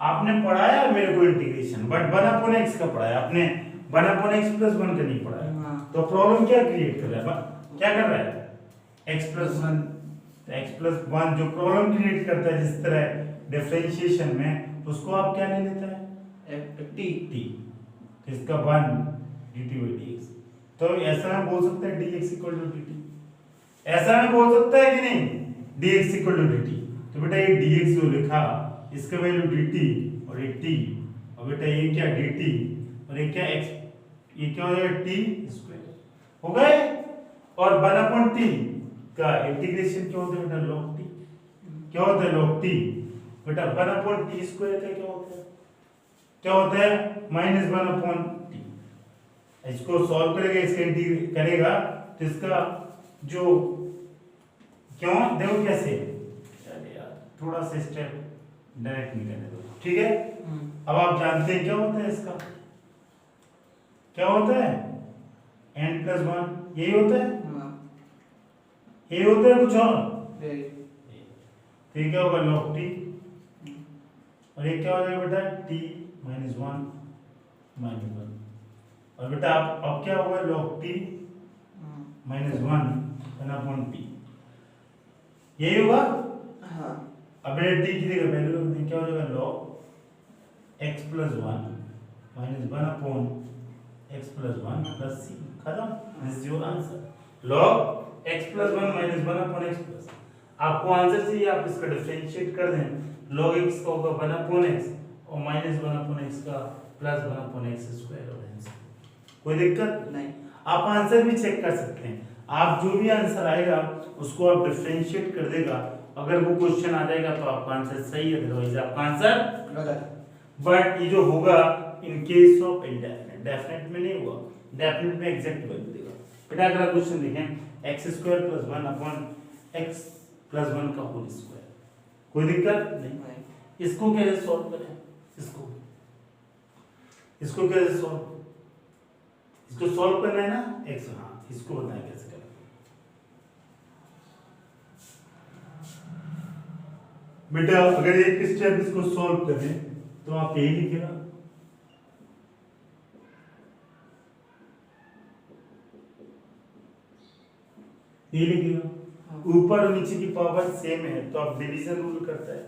[SPEAKER 1] आपने पढ़ाया मेरे को इंटीग्रेशन, बट 1/x का पढ़ाया आपने, 1/x+1 का नहीं पढ़ाया। तो प्रॉब्लम क्या क्रिएट कर रहा है, क्या कर रहा है x+1, x+1 जो प्रॉब्लम क्रिएट करता है जिस तरह डिफरेंशिएशन में, उसको आप क्या ले लेता है t। इसका 1 dt/dx। तो ऐसा मैं बोल सकता है dx = dt, ऐसा मैं बोल सकता है कि नहीं dx = dt। तो बेटा ये dx जो लिखा इसका वैल्यू dt और ये t, और बेटा ये क्या dt और ये क्या x, ये क्या हो जाएगा t² हो गए। और 1/t का इंटीग्रेशन क्या होता है बेटा log t, क्या होता है log t बेटा 1/t² का क्या होता है, क्या होता है -1/t। इसको सॉल्व करेगा, इसका इंटीग्रेट करेगा तो इसका जो क्यों देखो कैसे, यार थोड़ा सा स्टेप डायरेक्ट नहीं करने दो ठीक है। अब आप जानते हैं क्या होता है इसका, क्या होता है n+1, यही होता है, यही होता है कुछ और। तो ये क्या होगा log t, और ये क्या हो जाएगा बेटा t - 1 और बेटा अब क्या होगा log t - 1/t, यही होगा। अब बेटा t की जगह वैल्यू रख दें, क्या हो जाएगा log x+1 - 1/x+1 + c खत्म। This is your answer log x+1 - 1/x+। आपको आंसर चाहिए, आप इसका डिफरेंशिएट कर दें, log x का होगा 1/x और -1/x का +1/x² होगा आंसर। कोई दिक्कत नहीं, आप आंसर भी चेक कर सकते हैं। आप जो भी आंसर आएगा उसको आप डिफरेंशिएट कर देगा, अगर वो क्वेश्चन आ जाएगा तो आपका आंसर सही है, अदरवाइज आपका आंसर गलत। बट ये जो होगा in case of indefinite, definite में नहीं हुआ, डेफिनेट में एग्जैक्ट वैल्यू देगा। बेटा अगला क्वेश्चन देखें x² + 1/x+1 का होल स्क्वायर, कोई दिक्कत नहीं। इसको कैसे सॉल्व करें, इसको कैसे सॉल्व, इसको सॉल्व करना है ना x, हाँ इसको बताएं कैसे करें। बेटा अगर एक स्टेप इसको सॉल्व करें तो आप यही लिखेगा, ये लिखेगा। ऊपर और नीचे की पावर सेम है तो आप डिवीजन रूल करता है,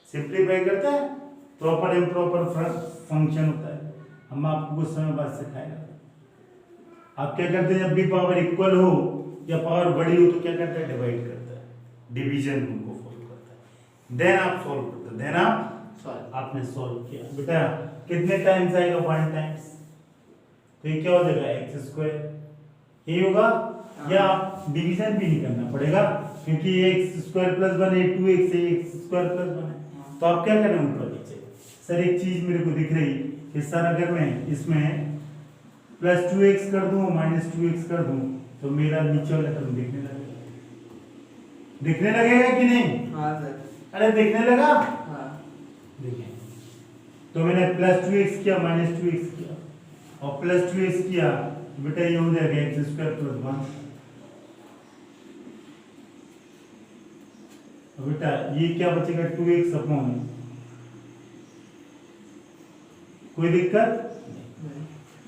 [SPEAKER 1] सिंप्लीफाई करता है, प्रॉपर इम्प्रॉपर फंक्शन होता है, हम आपको कुछ समय बाद सिखाएगा। आप क्या करते हैं, जब भी पावर इक्वल हो या पावर बड़ी हो तो क्या करता है, डिवाइड करता है, डिवीजन रूल को फॉलो करता है, देन आप सॉल्व करते हैं, देन आप आपने सॉल्व किया। बेटा कितने टाइम्स आएगा, 1 टाइम्स, तो ये क्या हो जाएगा x², ये होगा। या आप डिवीजन भी नहीं करना पड़ेगा क्योंकि x² + 1 है, 2x है, x² + 1 है, तो आप क्या करें ऊपर नीचे। सर एक चीज मेरे को दिख रही कि सर अगर मैं इसमें +2x कर दूं -2x कर दूं तो मेरा नीचे वाला टर्म दिखने लगेगा, दिखने लगेगा कि नहीं। हाँ सर, अरे दिखने लगा। हाँ देखिए, तो मैंने +2x किया -2x किया और +2x किया, बेटा ये हो जाएगा x² + 1। बेटा ये क्या बचेगा 2x अपॉन, कोई दिक्कत नहीं,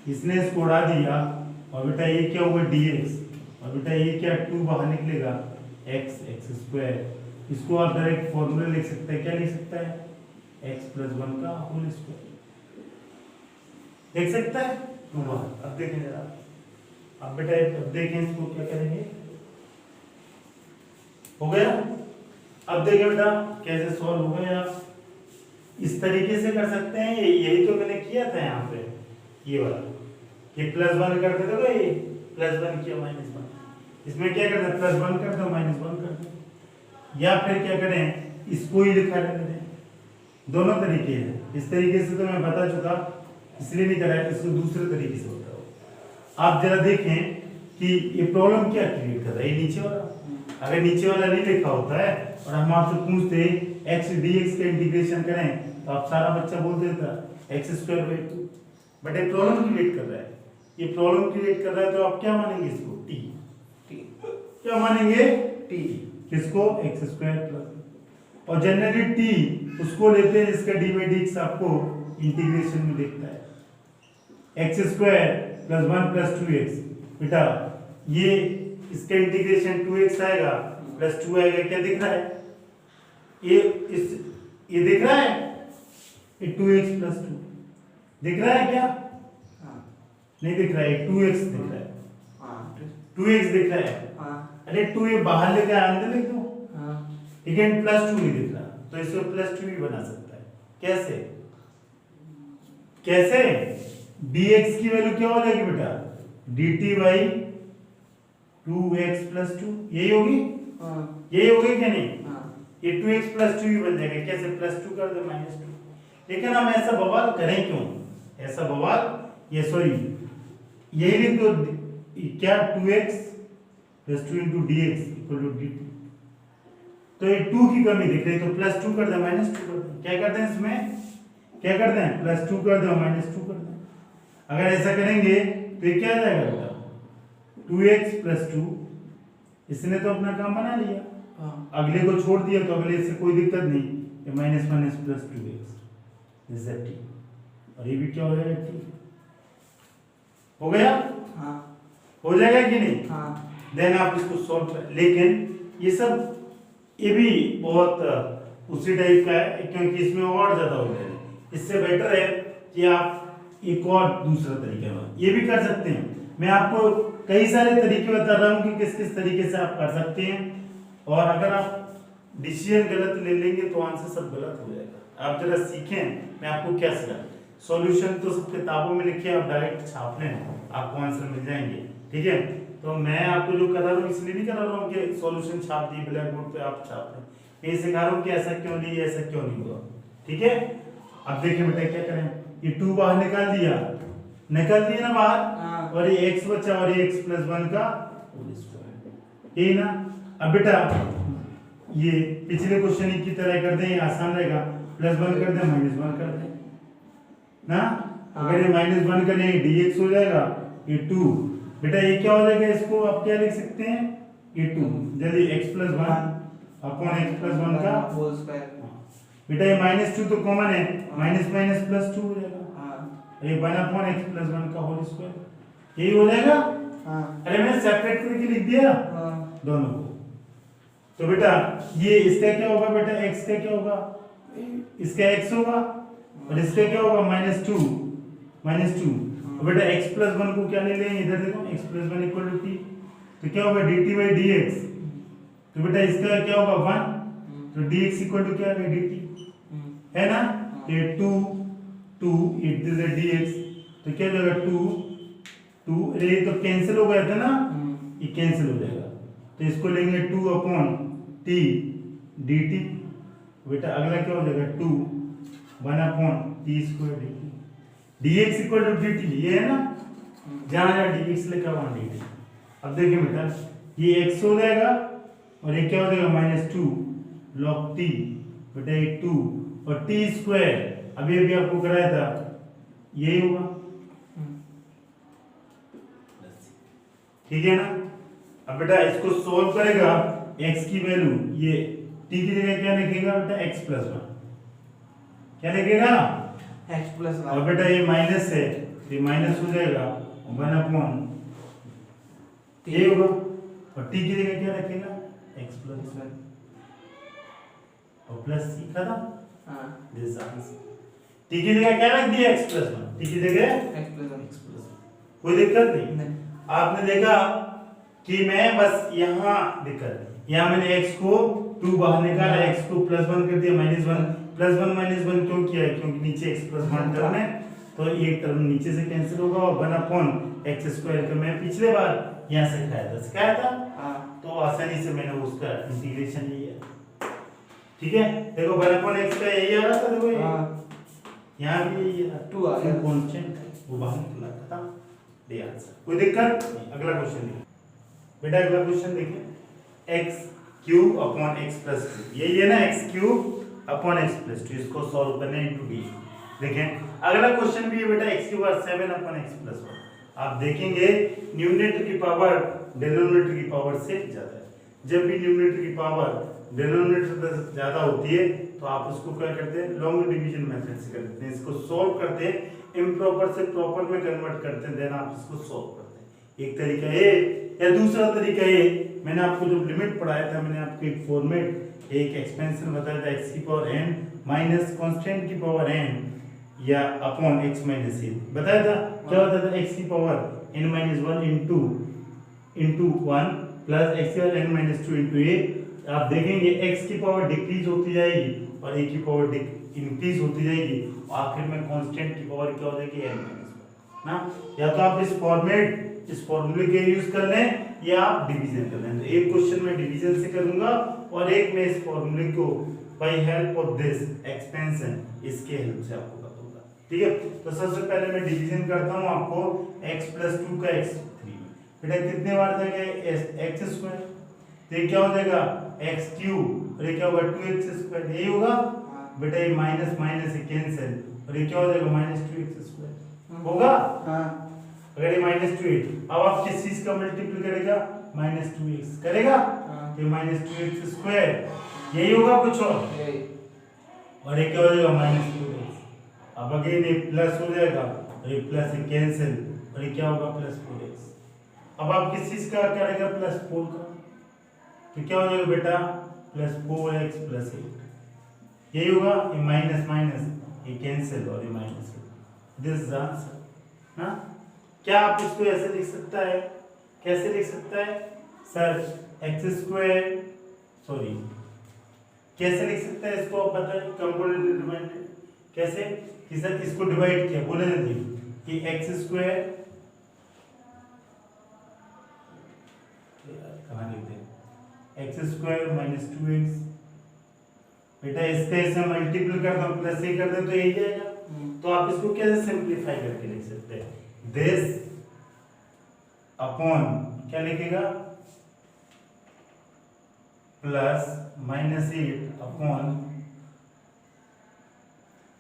[SPEAKER 1] इसने इसको उड़ा दिया और बेटा ये क्या होगा dx, और बेटा ये क्या 2 बाहर निकलेगा x²। इसको आप डायरेक्ट फॉर्मूला लिख सकते हैं, क्या लिख सकता है x+1 का होल स्क्वायर लिख सकता है। अब देखें जरा अब बेटा अब देखें इसको क्या करेंगे। हो गया। अब देखिए बेटा कैसे सॉल्व हो गया। इस तरीके से कर सकते हैं, यही तो मैंने किया था यहाँ पे, ये वाला कि +1 कर देते तो ये +1 किया -1, इसमें क्या करना है +1 कर दो -1 कर दो, या फिर क्या करें इसको ही लिखा रहने दें। दोनों तरीके हैं। इस तरीके से तो मैं बता चुका, इसलिए नहीं कराया, इसको दूसरे तरीके से बताओ। आप जरा देखें कि ये प्रॉब्लम क्या क्रिएट कर रहा है, ये नीचे वाला। अगर नीचे वाला नहीं लिखा होता है और हम आपसे पूछते x dx का इंटीग्रेशन करें तो आप सारा बच्चा बोल देता x²/2, बट ये प्रॉब्लम क्रिएट कर रहा है। ये प्रॉब्लम क्रिएट कर रहा है तो आप क्या मानेंगे इसको t, क्या मानेंगे t, किसको x² और जनरली t उसको लेते हैं जिसका d/dx आपको इंटीग्रेशन में दिखता है x² + 1 + 2x। बेटा ये इसका इंटीग्रेशन 2x आएगा +2 आएगा, क्या दिख रहा है ये दिख रहा है, ये 2x + 2 दिख रहा है क्या? नहीं दिख रहा है, 2x दिख रहा है, 2x दिख रहा है। अरे 2 ये बाहर लेके आने लिख दो, लेकिन +2 नहीं दिख रहा, तो इसको +2 भी बना सकता है। कैसे कैसे dx की वैल्यू क्या हो जाएगी बेटा dt/2x + 2, यही होगी, यही होगी क्या नहीं? ये 2x + 2 ही बन जाएगा। कैसे +2 कर दो -2। लेकिन हम ऐसा बवाल करें क्यों, ऐसा बवाल, ये सॉरी यही लिख दो क्या 2x + 2 × dx = dt। तो ये 2 की कमी दिख रही, तो +2 कर दो -2 कर दो। क्या करते हैं इसमें, क्या करते हैं +2 कर दो -2 कर दो। अगर ऐसा करेंगे तो ये क्या आ जाएगा बेटा 2x + 2, इसने तो अपना काम बना लिया, अगले को छोड़ दिया तो अगले से कोई दिक्कत नहीं, ये -1 + 2x दिस इज t, और ये भी क्या हो जाएगा t। हो गया? हो जाएगा कि नहीं? देन आप इसको सॉल्व कर। लेकिन ये सब ये भी बहुत उसी टाइप का है, क्योंकि इसमें और ज्यादा हो जाएगा। इससे बेटर है कि आप एक और दूसरा तरीका ये भी कर सकते हैं। मैं आपको कई सारे तरीके बता रहा हूँ कि किस किस तरीके से आप कर सकते हैं, और अगर आप डिसीजन गलत ले लेंगे तो आंसर सब गलत हो जाएगा। आप जरा सीखें मैं आपको क्या सिखा। सॉल्यूशन तो सब किताबों में लिखे, आप डायरेक्ट छाप लें, आपको आंसर मिल जाएंगे। ठीक है, तो मैं आपको जो करा रहा हूँ इसलिए नहीं करा रहा हूँ कि सॉल्यूशन छाप दिए ब्लैक बोर्ड पे आप छाप लें, मैं सिखा रहा हूँ कि ऐसा क्यों नहीं, ऐसा क्यों नहीं हुआ। ठीक है, अब देखिए बेटा क्या करें, ये 2 बाहर निकाल दिया ना बाहर, और ये x बचा और ये x + 1 का होल स्क्वायर, यही ना। अब बेटा ये पिछले क्वेश्चन की तरह कर दें, आसान रहेगा, +1 कर दें -1 कर दें ना। अगर ये -1 करें dx हो जाएगा, ये 2 बेटा ये क्या हो जाएगा, इसको आप क्या लिख सकते हैं, ये 2 जल्दी x + 1 अपॉन x + 1 का
[SPEAKER 2] होल स्क्वायर।
[SPEAKER 1] बेटा ये -2 तो कॉमन है, -+ 2 हो जाएगा, ये 1 अपॉन x + 1 का होल स्क्वायर, यही हो जाएगा। अरे मैंने सेपरेट करके लिख दिया दोनों को। तो बेटा ये इसका क्या होगा बेटा, x का क्या होगा, इसका x होगा, और इसका क्या होगा -2 बेटा x + 1 को क्या ले लेंगे, इधर देखो x + 1 = t, तो क्या होगा dt/dx, तो बेटा इसका क्या होगा 1, तो dx = क्या है dt, है ना। ये 2 इट इज dx, तो क्या हो जाएगा 2 अरे ये तो कैंसिल हो गया था ना, ये कैंसिल हो जाएगा, तो इसको लेंगे 2 अपॉन t dt। बेटा अगला क्या हो जाएगा 2 1 upon t² dt, dx = dt, ये है ना, जहाँ dx लिखा वहाँ dt। अब देखिए बेटा ये x हो जाएगा और ये क्या हो जाएगा -2 log t, बेटा ये 2 और t², अभी आपको कराया था, यही होगा। ठीक है ना। अब बेटा इसको सोल्व करेगा, x की वैल्यू ये t की जगह क्या लिखेगा बेटा x + 1, क्या लिखेगा
[SPEAKER 2] x + 1,
[SPEAKER 1] और बेटा ये माइनस है, ये माइनस हो जाएगा 1 अपॉन ये होगा, और t की जगह क्या रखेगा x + 1 और प्लस c खत्म। दिस आंसर t की जगह क्या रख दिया x + 1, t की जगह
[SPEAKER 2] x + 1,
[SPEAKER 1] कोई दिक्कत नहीं। आपने देखा कि मैं बस यहाँ दिक्कत, यहाँ मैंने x को 2 बाहर निकाला, x को +1 कर दिया, -1 +1 क्यों किया है? क्योंकि नीचे x +1 टर्म है, तो ये टर्म नीचे से कैंसिल होगा और 1/x² का मैं पिछले बार यहाँ से सिखाया था
[SPEAKER 2] हाँ।
[SPEAKER 1] तो आसानी से मैंने उसका इंटीग्रेशन लिया। ठीक है, देखो 1/x का यही आ रहा था, देखो यहाँ भी यही है,
[SPEAKER 2] 2 आ गया,
[SPEAKER 1] कांस्टेंट वो बाहर निकला था। दे आंसर, कोई दिक्कत नहीं। अगला क्वेश्चन देखिए बेटा, अगला क्वेश्चन देखिए, x³ यही है ना, x³ इसको सॉल्व करना इनटू d। देखें अगला क्वेश्चन भी है बेटा, x³ 7/x+1। आप देखेंगे न्यूमरेटर की पावर डिनोमिनेटर की पावर से ज्यादा है। जब भी न्यूमरेटर की पावर डिनोमिनेटर से ज्यादा होती है तो आप उसको क्या करते हैं, लॉन्ग डिवीजन मेथड से करते हैं, इसको सॉल्व करते हैं, इम्प्रॉपर से प्रॉपर में कन्वर्ट करते हैं, देन आप इसको सॉल्व करते हैं। एक तरीका ये या दूसरा तरीका ये, मैंने आपको जो लिमिट पढ़ाया था, मैंने आपको एक फॉर्मेट एक एक्सपेंशन बताया था, x⁻n माइनस कांस्टेंट की पावर n या अपॉन x माइनस a बताया था। क्या होता था, x⁻n-1 into 1 plus x⁻n-2 into a। आप देखेंगे x की पावर डिक्रीज होती जाएगी और a की पावर इंक्रीज होती जाएगी, आखिर में कांस्टेंट की पावर क्या हो जाएगी, n-1 ना। या तो आप इस फॉर्मूले के यूज कर लें या आप डिवीजन कर लें। तो एक क्वेश्चन में डिवीजन से करूंगा और एक में इस फॉर्मूले को by help of this expansion इसके हेल्प से आपको बताऊंगा। ठीक है, तो सबसे पहले मैं डिवीजन करता हूं आपको x+2 का x3 में। बेटा कितने बार जाएगा, x², तो ये क्या हो जाएगा x³ और ये क्या होगा 2x², यही होगा बेटा। ये माइनस माइनस से कैंसिल और ये क्या हो जाएगा -2x² होगा। अगर ये -2, अब आप किस चीज का मल्टीपल करेगा, -2x करेगा, तो -2x², यही होगा कुछ और ये क्या हो जाएगा -2x। अब अगेन ये प्लस हो जाएगा और ये प्लस से कैंसिल और ये क्या होगा +4x। अब आप किस चीज का करेगा, +4 का, तो क्या हो जाएगा बेटा +4x + 8, यही होगा। ये माइनस माइनस ये कैंसिल और ये माइनस, दिस इज आंसर ना। क्या आप इसको ऐसे लिख सकता है, कैसे लिख सकता है सर, कैसे लिख सकता है इसको, आप बताइए। कंपोनेंट डिपेंडेंट कैसे, कि सर इसको डिवाइड किया, बोले ना कि x² कहाँ लिखते हैं, x² - 2x। बेटा इसका ऐसे मल्टीपल कर दो, प्लस से कर दो तो यही जाएगा। तो आप इसको कैसे सिंपलीफाई करके लिख सकते हैं, दिस अपॉन क्या लिखेगा, +-8 अपॉन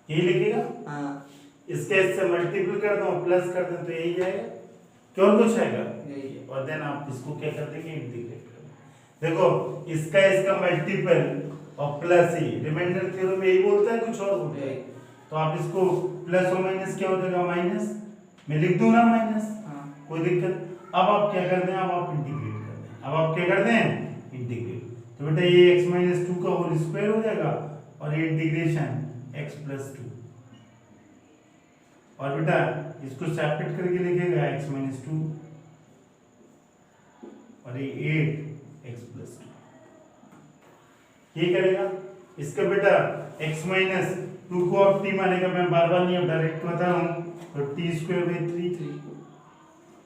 [SPEAKER 1] यही लिखेगा। इसके इससे मल्टीपल कर दो, प्लस कर दो तो यही जाएगा, क्यों कुछ आएगा यही। और देन आप इसको क्या कर देंगे, इंटीग्रेट कर देंगे। देखो इसका मल्टीपल और प्लस ही, रिमाइंडर थ्योरम में यही बोलता है, कुछ और बोलता है। तो आप इसको प्लस और माइनस क्या हो जाएगा, माइनस, मैं लिख दूं ना माइनस, कोई दिक्कत। अब आप क्या करते हैं, अब आप इंटीग्रेट करते हैं, अब आप क्या करते हैं, इंटीग्रेट। तो बेटा ये x-2 का होल स्क्वायर हो जाएगा और ये इंटीग्रेशन x+2, और बेटा इसको सेपरेट करके लिखेगा x-2 और ये 8x+2, ये करेगा। इसका बेटा x-2 को आप t मानेगा, मैं बार बार नहीं अब डायरेक्ट बता रहा हूं, तो t² 3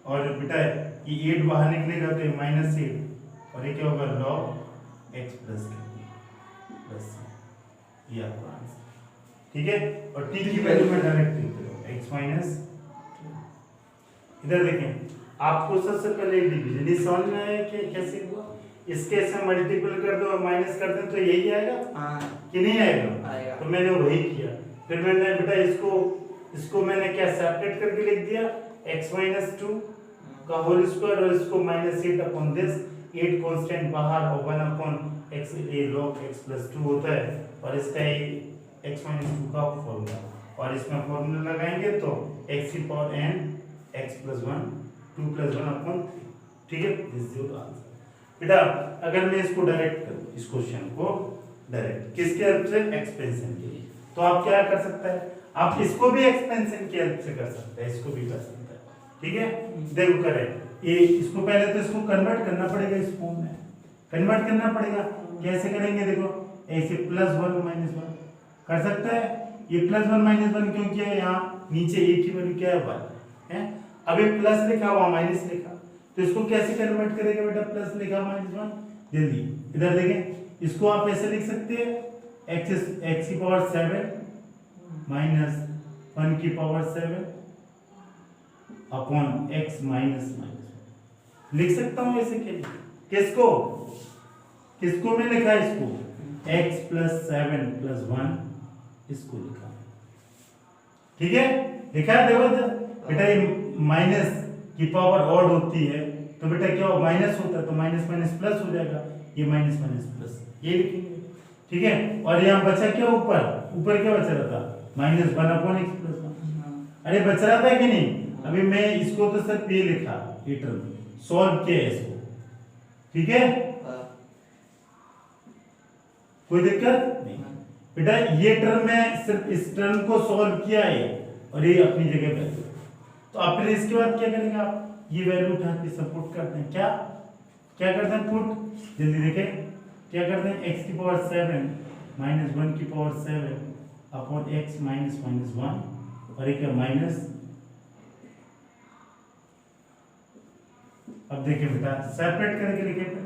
[SPEAKER 1] और बेटा ये 8 बाहर निकलेगा तो ये -8 और ये क्या होगा log x+, ये आपका आंसर। ठीक है, और t की वैल्यू में डायरेक्ट लिख दो x-2। इधर देखें, आपको सबसे पहले डिवीजन ही समझ में आया कि कैसे हुआ। इसके से मल्टीपल कर दो और माइनस कर दो तो यही आएगा कि नहीं आएगा, तो मैंने वही किया। फिर मैंने बेटा इसको मैंने क्या सेपरेट करके लिख दिया, x-2 का होल स्क्वायर और इसको -8 अपॉन दिस, 8 कांस्टेंट बाहर और 1 अपॉन x, ये log x+2 होता है, और इसका ये x-2 का फॉर्मूला, और इसमें फॉर्मूला लगाएंगे तो x⁻n x+1 2 + 1 अपॉन 3। ठीक है, दिस इज योर आंसर। बेटा अगर मैं इसको डायरेक्ट करूं, इस क्वेश्चन को डायरेक्ट किसके हेल्प से, एक्सपेंशन के, तो आप क्या कर सकते हैं, आप इसको भी एक्सपेंशन की हेल्प से कर सकते हैं, इसको भी कर सकते हैं। ठीक है, देखो करें ये इसको पहले तो इसको कन्वर्ट करना पड़ेगा इस फॉर्म में, कन्वर्ट करना पड़ेगा। कैसे करेंगे देखो, ऐसे +1 -1 कर सकता है। ये +1 -1 क्यों किया है, यहाँ नीचे a की वैल्यू क्या है 1 है। अब ये प्लस लिखा हुआ माइनस लिखा, तो इसको कैसे कन्वर्ट करेंगे बेटा, प्लस लिखा -1, जल्दी इधर देखें, इसको आप ऐसे लिख सकते हैं x की पावर 7 माइनस 1 की power 7 upon x minus minus लिख सकता हूं ऐसे के लिए। किसको किसको में लिखा है, इसको x + 7 + 1 इसको लिखा, ठीक है, लिखा है। देखो बेटा ये माइनस की पावर ऑड होती है तो बेटा क्या हो, माइनस होता है तो माइनस माइनस प्लस हो जाएगा, ये माइनस माइनस प्लस ये लिखेंगे, ठीक है। और यहाँ बचा क्या, ऊपर क्या बचा रहा था, -1/x + 1। अरे बच रहा था कि नहीं, अभी मैं इसको तो सिर्फ ये लिखा, ये टर्म सॉल्व किया इसको, ठीक है, कोई दिक्कत नहीं बेटा। ये टर्म में सिर्फ इस टर्म को सॉल्व किया है और ये अपनी जगह पे, तो आप फिर इसके बाद क्या करेंगे, आप ये वैल्यू उठा के सपोर्ट करते हैं, क्या करते हैं, पुट, जल्दी देखें क्या करते हैं, x की पावर 7 माइनस 1 की power 7 upon x minus minus 1 और एक माइनस। अब देखिए बेटा सेपरेट करके लिखे फिर,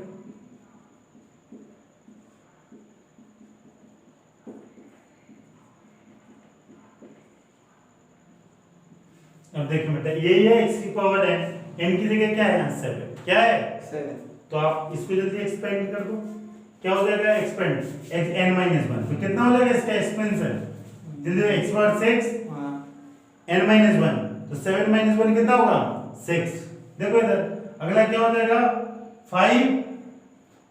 [SPEAKER 1] अब देखो बेटा ये x की पावर है, n की जगह क्या है 7, क्या है
[SPEAKER 2] 7,
[SPEAKER 1] तो आप इसको जल्दी एक्सपेंड कर दो, क्या हो जाएगा एक्सपेंड x n-1, तो कितना हो जाएगा इसका एक्सपेंशन, जल्दी x बार 6 n-1 तो 7 - 1 कितना होगा 6। देखो इधर अगला क्या हो जाएगा 5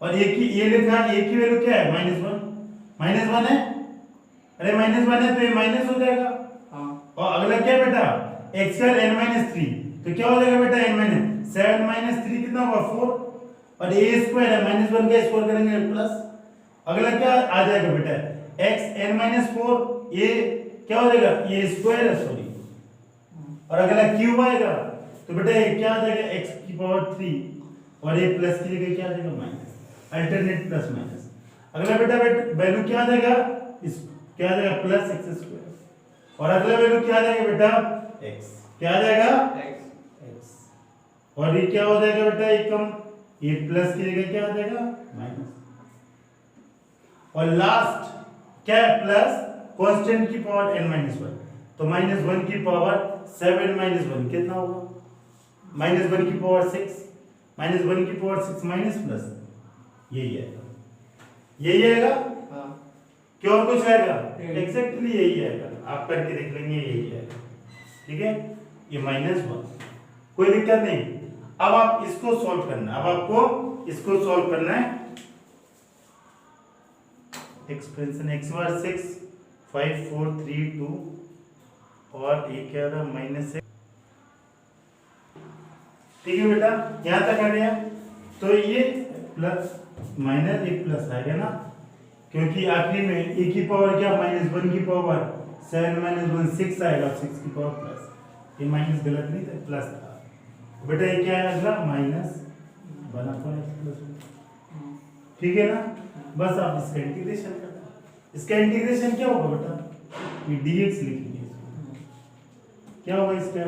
[SPEAKER 1] और ये लिखा a की वैल्यू क्या है -1 है, अरे -1 है तो ये माइनस हो जाएगा। और अगला क्या बेटा x² n-3 तो क्या हो जाएगा बेटा n-7 - 3 कितना होगा 4 और a² है -1 का स्क्वायर करेंगे प्लस। अगला क्या आ जाएगा बेटा x n-4 ये क्या हो जाएगा ये स्क्वायर है सॉरी, और अगला क्यूब आएगा तो बेटा ये क्या आ जाएगा x की पावर 3 और ये प्लस की जगह क्या आ जाएगा माइनस, अल्टरनेट प्लस माइनस। अगला बेटा वैल्यू क्या आ जाएगा, इस क्या आ जाएगा प्लस x² और अगला वैल्यू क्या आ जाएगा बेटा x, क्या आ जाएगा x और ये क्या हो जाएगा बेटा एक कम, ये प्लस की जगह क्या आ जाएगा माइनस, और लास्ट क्या है प्लस कांस्टेंट की पावर n-1 तो -1 की पावर 7 - 1 कितना होगा, -1 की पावर 6 -1 की पावर 6 माइनस प्लस यही आएगा क्यों और कुछ आएगा, एग्जैक्टली यही आएगा, आप करके देख लेंगे यही आएगा, ठीक है, ये -1 कोई दिक्कत नहीं। अब आप इसको सॉल्व करना, अब आपको इसको सॉल्व करना है, एक्सपेंशन x बार 6 5 4 3 2 और ये क्या था -6, ठीक है बेटा यहां तक आ गया। तो ये प्लस माइनस एक प्लस आएगा ना, क्योंकि आखिरी में a की पावर क्या -1 की पावर 7 - 1 6 आएगा, 6 की पावर प्लस, ये माइनस गलत नहीं था प्लस था बेटा, ये क्या है अगला -1/x+1, ठीक है ना। बस आप इसका इंटीग्रेशन करना, इसका इंटीग्रेशन क्या होगा बेटा, ये dx लिखेंगे इसको, क्या होगा इसका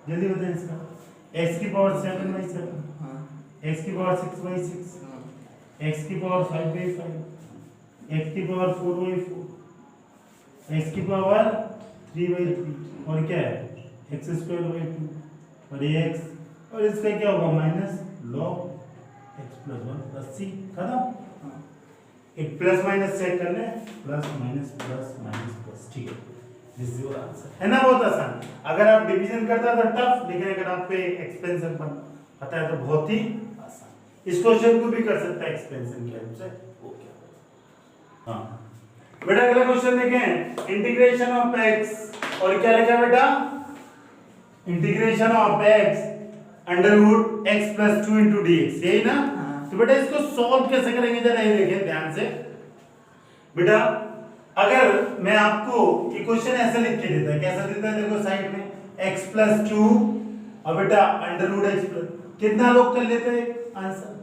[SPEAKER 1] जल्दी बताएं, इसका x की पावर 7/7 x की पावर 6/6 x की पावर 5/5 x की पावर 4/4 x की पावर 3/3 और क्या है x²/2 और ये x और इसका क्या होगा -log x+1 + c, खत्म। एक प्लस माइनस चेक कर ले, प्लस माइनस प्लस, ठीक है, दिस इज योर आंसर, है ना, बहुत आसान। अगर आप डिवीजन करता है तो टफ, लेकिन अगर आपको एक्सपेंशन पता है तो बहुत ही आसान। इस क्वेश्चन को भी कर सकता है एक्सपेंशन की हेल्प से, ओके। हाँ बेटा अगला क्वेश्चन देखें, इंटीग्रेशन ऑफ x और क्या लिखा है बेटा, integration of x √x + 2 * dx, यही ना। तो बेटा इसको सॉल्व कैसे करेंगे जरा ये देखें ध्यान से बेटा। अगर मैं आपको इक्वेशन ऐसे लिख के देता है, कैसा देता है देखो साइड में x + 2 और बेटा √x कितना लोग कर लेते आंसर?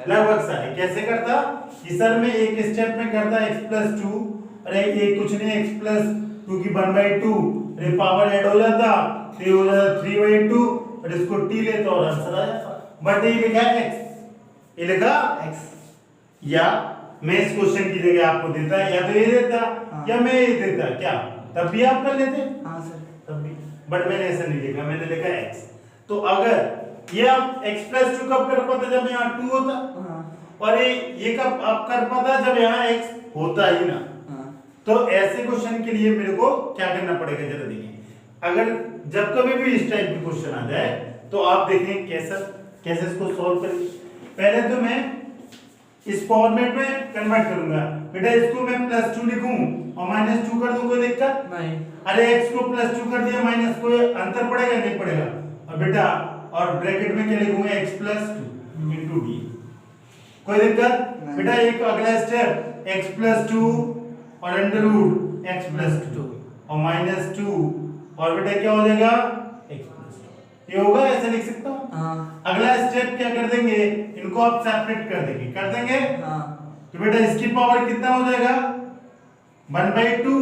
[SPEAKER 1] लगभग सारे। कैसे करता कि सर मैं एक स्टेप में करता x+2, अरे ये कुछ नहीं x+2 की 1/2, अरे पावर ऐड हो जाता तो ये हो जाता 3/2 और इसको t लेता और आंसर आ जाता। बट ये लिखा है x, ये लिखा
[SPEAKER 2] x।
[SPEAKER 1] या मैं इस क्वेश्चन की जगह आपको देता या तो ये देता या मैं ये देता, क्या तब भी आप कर लेते?
[SPEAKER 2] हाँ सर।
[SPEAKER 1] तब भी, बट मैंने ऐसा नहीं लिखा, मैंने लिखा x। तो अगर ये आप x+2 कब कर पाते? जब यहाँ 2 होता।
[SPEAKER 2] हाँ।
[SPEAKER 1] और ये कब आप कर पाता? जब यहाँ x होता ही ना।
[SPEAKER 2] हाँ।
[SPEAKER 1] तो ऐसे क्वेश्चन के लिए मेरे को क्या करना पड़ेगा जरा देखिए। अगर जब कभी भी इस टाइप के क्वेश्चन आ जाए तो आप देखें कैसे इसको सॉल्व करेंगे। पहले तो मैं इस फॉर्मेट में कन्वर्ट करूंगा। बेटा इसको मैं +2 लिखूं और -2 कर दूं, कोई दिक्कत
[SPEAKER 2] नहीं।
[SPEAKER 1] अरे x को +2 कर दिया माइनस, कोई अंतर पड़ेगा? नहीं पड़ेगा। और बेटा और ब्रैकेट में क्या लिखूंगा? x+2 into d, कोई दिक्कत? बेटा एक अगला स्टेप x+2 और √ x+2 और -2 और बेटा क्या हो जाएगा? x+2। ये होगा, ऐसे लिख सकता हूं।
[SPEAKER 2] हाँ।
[SPEAKER 1] अगला स्टेप क्या कर देंगे? इनको आप सेपरेट कर देंगे।
[SPEAKER 2] हाँ।
[SPEAKER 1] तो बेटा इसकी पावर कितना हो जाएगा? 1/2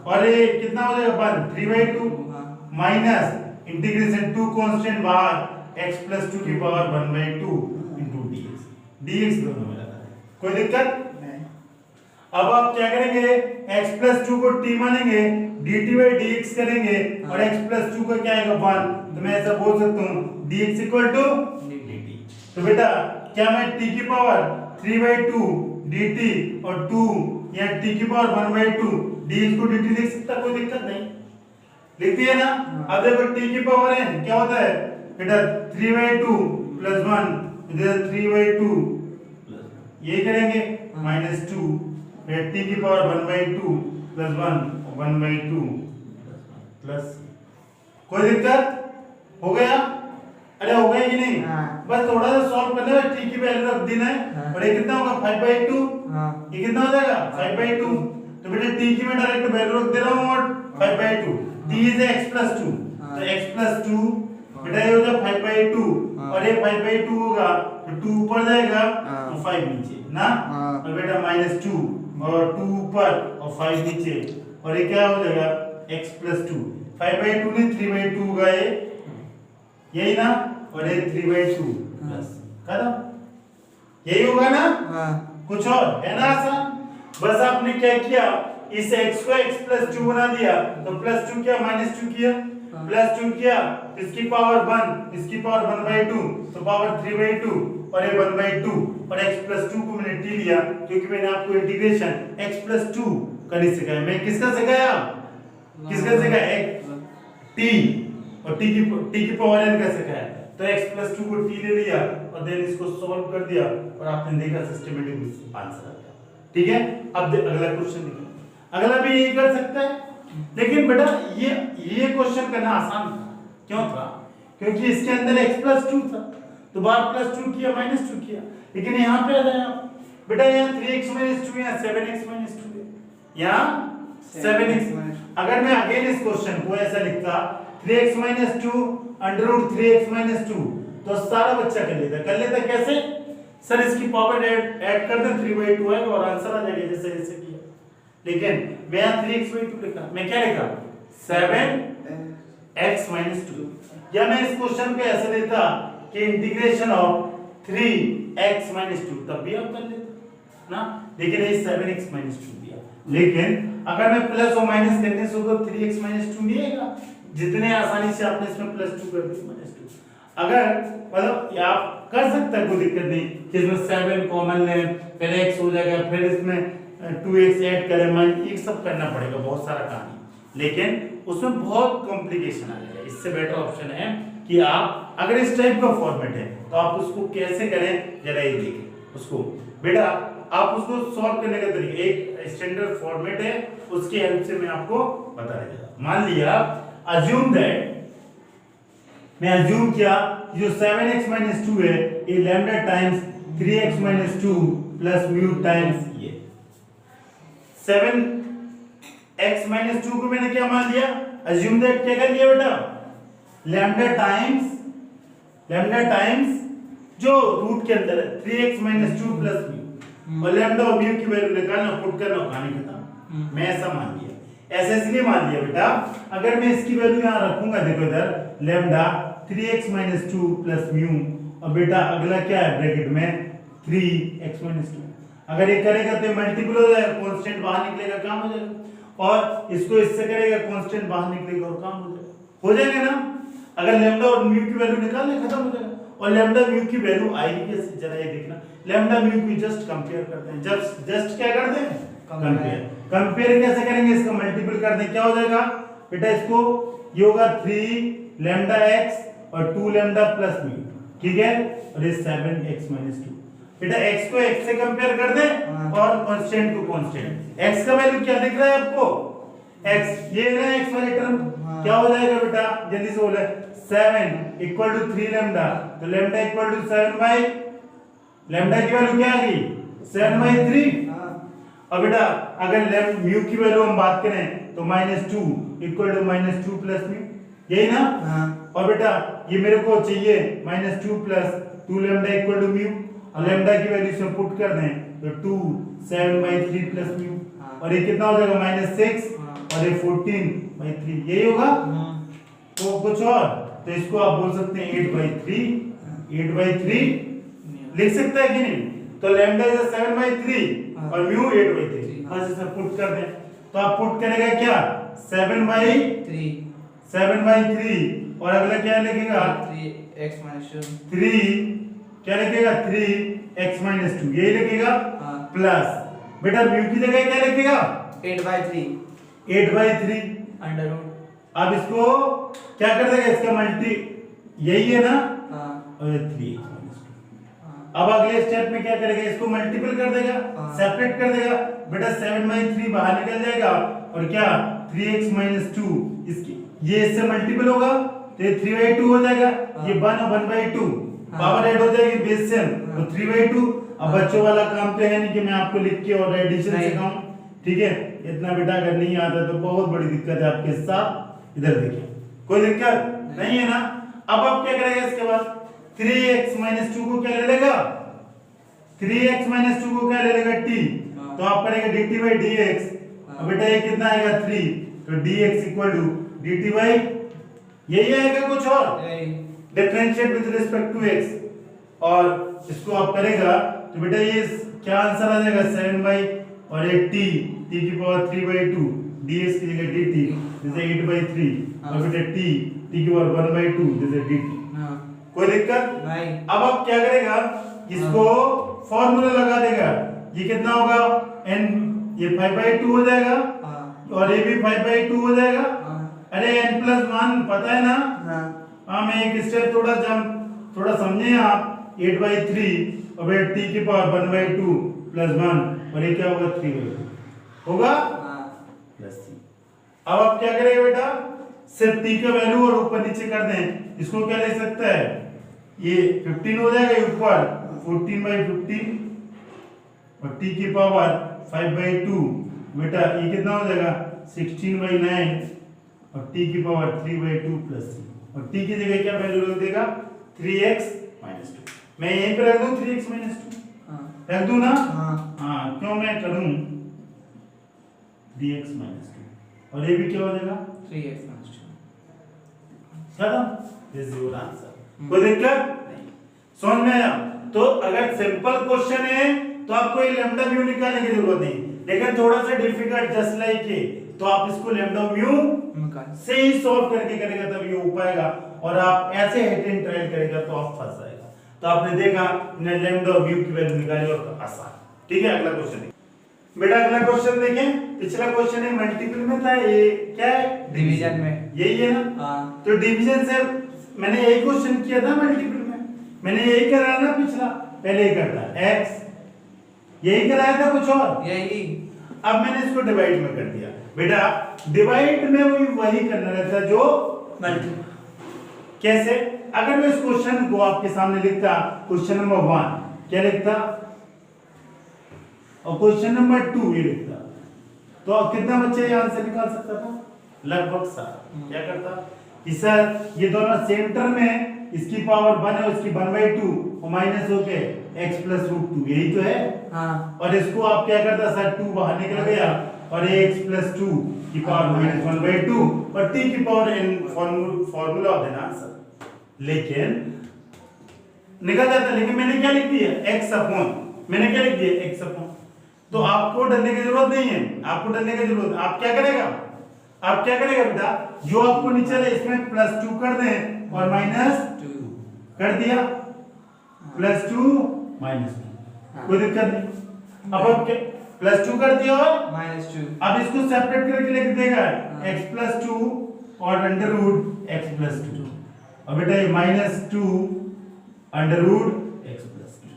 [SPEAKER 1] और ये कितना हो जाएगा? 1 3/2 माइनस इंटीग्रेशन 2 कांस्टेंट बाहर x+2 की पावर 1/2 into dx दोनों में लगा है, कोई दिक्कत नहीं। अब आप क्या करेंगे? x+2 को t मानेंगे, dt/dx करेंगे और x+2 का क्या आएगा? 1। तो मैं ऐसा बोल सकता हूं dx dt। तो बेटा क्या मैं t की पावर 3/2 dt और 2 या t की पावर 1/2 dx को dt लिख सकता? कोई दिक्कत नहीं, लिखती है ना। अब देखो t की पावर n क्या होता है बेटा? 3/2 + 1 इधर 3/2 ये करेंगे -2, फिर t की पावर 1/2 + 1 1/2 प्लस, कोई दिक्कत? हो गया? अरे हो गया कि नहीं?
[SPEAKER 2] हाँ।
[SPEAKER 1] बस थोड़ा सा सॉल्व करना है, t की वैल्यू रख देना है।
[SPEAKER 2] हाँ।
[SPEAKER 1] और ये कितना होगा? 5/2।
[SPEAKER 2] हाँ।
[SPEAKER 1] ये कितना हो जाएगा? 5/2। तो बेटा t की मैं डायरेक्ट वैल्यू रख दे रहा हूं और 5/2 t इज x+2, तो x+2 बेटा ये हो जाएगा 5/2 और ये 5/2 होगा तो 2 ऊपर जाएगा और 5 नीचे ना। और बेटा -2 और 2 ऊपर और 5 नीचे और ये क्या हो जाएगा? x+2 5/2 नहीं 3/2 होगा ये, यही ना। और ये 3/2 प्लस खत्म, यही होगा ना। कुछ और है ना आसान? बस आपने क्या किया? इस x को x+2 बना दिया तो +2 किया -2 किया, +2 किया इसकी पावर 1, इसकी पावर 1/2 तो पावर 3/2 और ये 1/2 और x+2 को मैंने t लिया क्योंकि मैंने आपको इंटीग्रेशन x+2 करनी सिखाया। मैं किसका सिखाया? किसका सिखाया? t और t की पावर n का सिखाया। तो x+2 को t ले लिया और देन इसको सॉल्व कर दिया और आपने देखा सिस्टमैटिक आंसर आ गया। ठीक है, अब अगला क्वेश्चन देखिए। अगला भी यही कर सकता है, लेकिन बेटा ये क्वेश्चन करना आसान था। क्यों था? क्योंकि इसके अंदर x+2 था तो बार +2 किया -2 किया। लेकिन यहाँ पे आ जाए आप बेटा, यहाँ 3x - 2 यहाँ 7x - 2 है, यहाँ 7x। अगर मैं अगेन इस क्वेश्चन को ऐसा लिखता 3x - 2 √3x - 2 तो सारा बच्चा कर लेता कैसे? सर इसकी पावर ऐड कर दें 3/2 है और आंसर आ जाएगा जैसे जैसे किया। लेकिन मैं यहाँ 3x/2 लिखा, मैं क्या लिखा? 7x - 2। या मैं इस क्वेश्चन को ऐसे देता कि इंटीग्रेशन ऑफ 3x - 2 तब भी आप कर लेते ना। लेकिन ये 7x - 2 दिया। लेकिन अगर मैं प्लस और माइनस करने से तो 3x - 2 नहीं आएगा, जितने आसानी से आपने इसमें +2 कर दिया -2। अगर मतलब आप कर सकते हैं, कोई दिक्कत नहीं कि इसमें 7 कॉमन लें फिर x हो जाएगा, फिर इसमें 2x ऐड करें, मान ये सब करना पड़ेगा, बहुत सारा काम है। लेकिन उसमें बहुत कॉम्प्लिकेशन आ जाएगा। इससे बेटर ऑप्शन है कि आप अगर इस टाइप का फॉर्मेट है तो आप उसको कैसे करें जरा ये देखें। उसको बेटा आप उसको सॉल्व करने का तरीका एक स्टैंडर्ड फॉर्मेट है, उसकी हेल्प से मैं आपको बता देगा। मान लिया अज्यूम दैट, मैं अज्यूम किया जो 7x - 2 है ये lambda times 3x - 2 plus mu times ये 7x - 2 को मैंने क्या मान लिया? अज्यूम दैट क्या कर लिया बेटा? लैम्डा टाइम्स लैम्डा टाइम्स जो रूट के अंदर है 3x - 2 प्लस म्यू, और लैम्डा और म्यू की वैल्यू निकालना, पुट करना, कहानी खत्म। मैं ऐसा मान लिया, ऐसा इसलिए मान लिया बेटा, अगर मैं इसकी वैल्यू यहाँ रखूंगा, देखो इधर लैम्डा 3x - 2 प्लस म्यू, और बेटा अगला क्या है ब्रैकेट में 3x - 2, अगर ये करेगा तो मल्टीपल हो जाएगा, कांस्टेंट बाहर निकलेगा, काम हो जाएगा, और इसको इससे करेगा कांस्टेंट बाहर निकलेगा और काम हो जाएगा ना। अगर लैम्डा और म्यू की वैल्यू निकालने खत्म हो जाएगा, और लैम्डा म्यू की वैल्यू आएगी कैसे, जरा ये देखना, लैम्डा म्यू की जस्ट कंपेयर करते हैं, जस्ट क्या करते हैं, कंपेयर कैसे करेंगे, इसका मल्टीपल कर दें, क्या हो जाएगा बेटा, इसको ये होगा 3 लैम्डा x और 2 लैम्डा प्लस म्यू, ठीक है, और ये 7x - 2, बेटा x को x से कंपेयर कर दें और कांस्टेंट को कांस्टेंट, x का वैल्यू क्या दिख रहा है आपको, x, ये है x वाली टर्म, क्या हो जाएगा बेटा, जल्दी से बोले, 7 = 3 लैम्डा, तो लैम्डा = 7 बाई, लैम्डा की वैल्यू क्या आ गई 7/3, और बेटा अगर म्यू की वैल्यू हम बात करें तो -2 = -2 प्लस म्यू, यही ना, और बेटा ये मेरे को चाहिए -2 प्लस 2 लैम्डा = म्यू, और लैम्डा की वैल्यू से पुट कर दें तो 2 7/3 प्लस म्यू, और ये कितना हो जाएगा -6, और ये 14/3, यही होगा, तो कुछ और, तो इसको आप बोल सकते हैं 8/3 लिख सकते हैं कि नहीं, तो लैम्डा इज 7/3 और म्यू 8/3, बस इसे पुट कर दें, तो आप पुट करेगा क्या 7/3, और अगला क्या लिखेगा 3, क्या लिखेगा 3x - 2, यही लिखेगा, प्लस बेटा म्यू की जगह क्या लिखेगा 8/3
[SPEAKER 2] अंडर रूट,
[SPEAKER 1] अब इसको क्या कर देगा, इसका मल्टी यही है ना, और 3x - 2, अब अगले स्टेप में क्या करेगा, इसको मल्टीपल कर देगा, सेपरेट कर देगा, बेटा 7/3 बाहर निकल जाएगा, और क्या 3x - 2, इसकी ये इससे मल्टीपल होगा तो ये 3/2 हो जाएगा, ये 1 और 1/2 पावर ऐड हो जाएगी बेस से, तो 3/2। अब बच्चों वाला काम तो है नहीं कि मैं आपको लिख के और एडिशन सिखाऊं, ठीक है, इतना बेटा अगर नहीं आता तो बहुत बड़ी दिक्कत है आपके साथ, इधर देखिए कोई दिक्कत नहीं है ना। अब आप क्या करेंगे, इसके बाद 3x - 2 को क्या ले लेगा, 3x - 2 को क्या ले लेगा t, तो आप करेंगे dt/dx, अब बेटा ये कितना आएगा 3, तो dx = dt/, यही आएगा, कुछ और differentiate with respect to x, और इसको आप करेगा तो बेटा ये क्या आंसर आ जाएगा 7 और ये t की पावर 3/2, dx की जगह dt, जैसे 8/3, और बेटा t की पावर 1/2, जैसे dt, कोई दिक्कत
[SPEAKER 2] नहीं।
[SPEAKER 1] अब आप क्या करेगा, इसको फॉर्मूला लगा देगा, ये कितना होगा n, ये 5/2 हो जाएगा, और ये भी 5/2 हो जाएगा, अरे n+1 पता है ना, मैं एक स्टेप थोड़ा समझे आप, 8/3 और t की पावर 1/2 + 1, और ये क्या होगा 3/2 होगा, प्लस c। अब आप क्या करेंगे बेटा, सिर्फ t का वैल्यू और ऊपर नीचे कर दें, इसको क्या ले सकता है, ये 15 हो जाएगा, ऊपर 14/15, और t की पावर 5/2, बेटा ये कितना हो जाएगा 16/9, और t की पावर 3/2 प्लस c, और t की जगह क्या वैल्यू रख देगा 3x - 2, मैं यहीं पे रख दूं 3x - 2, रख दूं ना, हाँ क्यों मैं करूं 3x - 2, और ये भी क्या हो जाएगा
[SPEAKER 2] 3x - 2,
[SPEAKER 1] खत्म, दिस इज योर आंसर, कोई दिक्कत नहीं, समझ में आया। तो अगर सिंपल क्वेश्चन है तो आपको ये लैम्डा म्यू निकालने की जरूरत नहीं, लेकिन थोड़ा सा डिफिकल्ट जस्ट लाइक ये, तो आप इसको लैम्डा म्यू से ही सॉल्व करके करेगा तब ये हो पाएगा, और आप ऐसे हिट एंड ट्रायल करेगा तो आप फंस जाएगा। तो आपने देखा लैम्डा और म्यू की वैल्यू निकाली, और आसान, ठीक है। अगला क्वेश्चन बेटा, अगला क्वेश्चन देखें, पिछला क्वेश्चन है मल्टीपल में था, ये क्या है
[SPEAKER 2] डिवीजन में,
[SPEAKER 1] यही है ना, तो डिवीजन से मैंने यही क्वेश्चन किया था मल्टीपल में, मैंने यही कराया ना पिछला, पहले ही करता x, यही कराया था, कुछ और
[SPEAKER 2] यही,
[SPEAKER 1] अब मैंने इसको डिवाइड में कर दिया, बेटा डिवाइड में वही करना रहता जो मल्टीपल। कैसे, अगर मैं इस क्वेश्चन को आपके सामने लिखता, क्वेश्चन नंबर 1 क्या लिखता, और क्वेश्चन नंबर 2 ये लिखता, तो कितना बच्चे ये आंसर निकाल सकता था, लगभग 7। क्या करता कि सर ये दोनों सेंटर में इसकी पावर 1 है, उसकी 1/2 और माइनस होके x प्लस रूट 2, यही तो है।
[SPEAKER 2] हाँ
[SPEAKER 1] और इसको आप क्या करता सर, 2 बाहर निकल गया और x प्लस 2 की पावर माइनस 1/2 और t की पावर इन फॉर्मूला होता है ना आंसर, लेकिन निकल जाता है। लेकिन मैंने क्या लिख दिया, x अपॉन, मैंने क्या लिख दिया, x अपॉन। तो आपको डरने की जरूरत नहीं है, आपको डरने की जरूरत, आप क्या करेगा, आप क्या करेगा बेटा, जो आपको नीचे है इसमें प्लस 2 कर दें और माइनस 2 कर दिया, प्लस 2 माइनस 2, कोई दिक्कत नहीं। अब आप प्लस 2 कर दिया और
[SPEAKER 2] -2,
[SPEAKER 1] अब इसको सेपरेट करके लिख देगा x प्लस 2 और अंडर रूट x प्लस 2, और बेटा ये minus 2 under root x plus 2,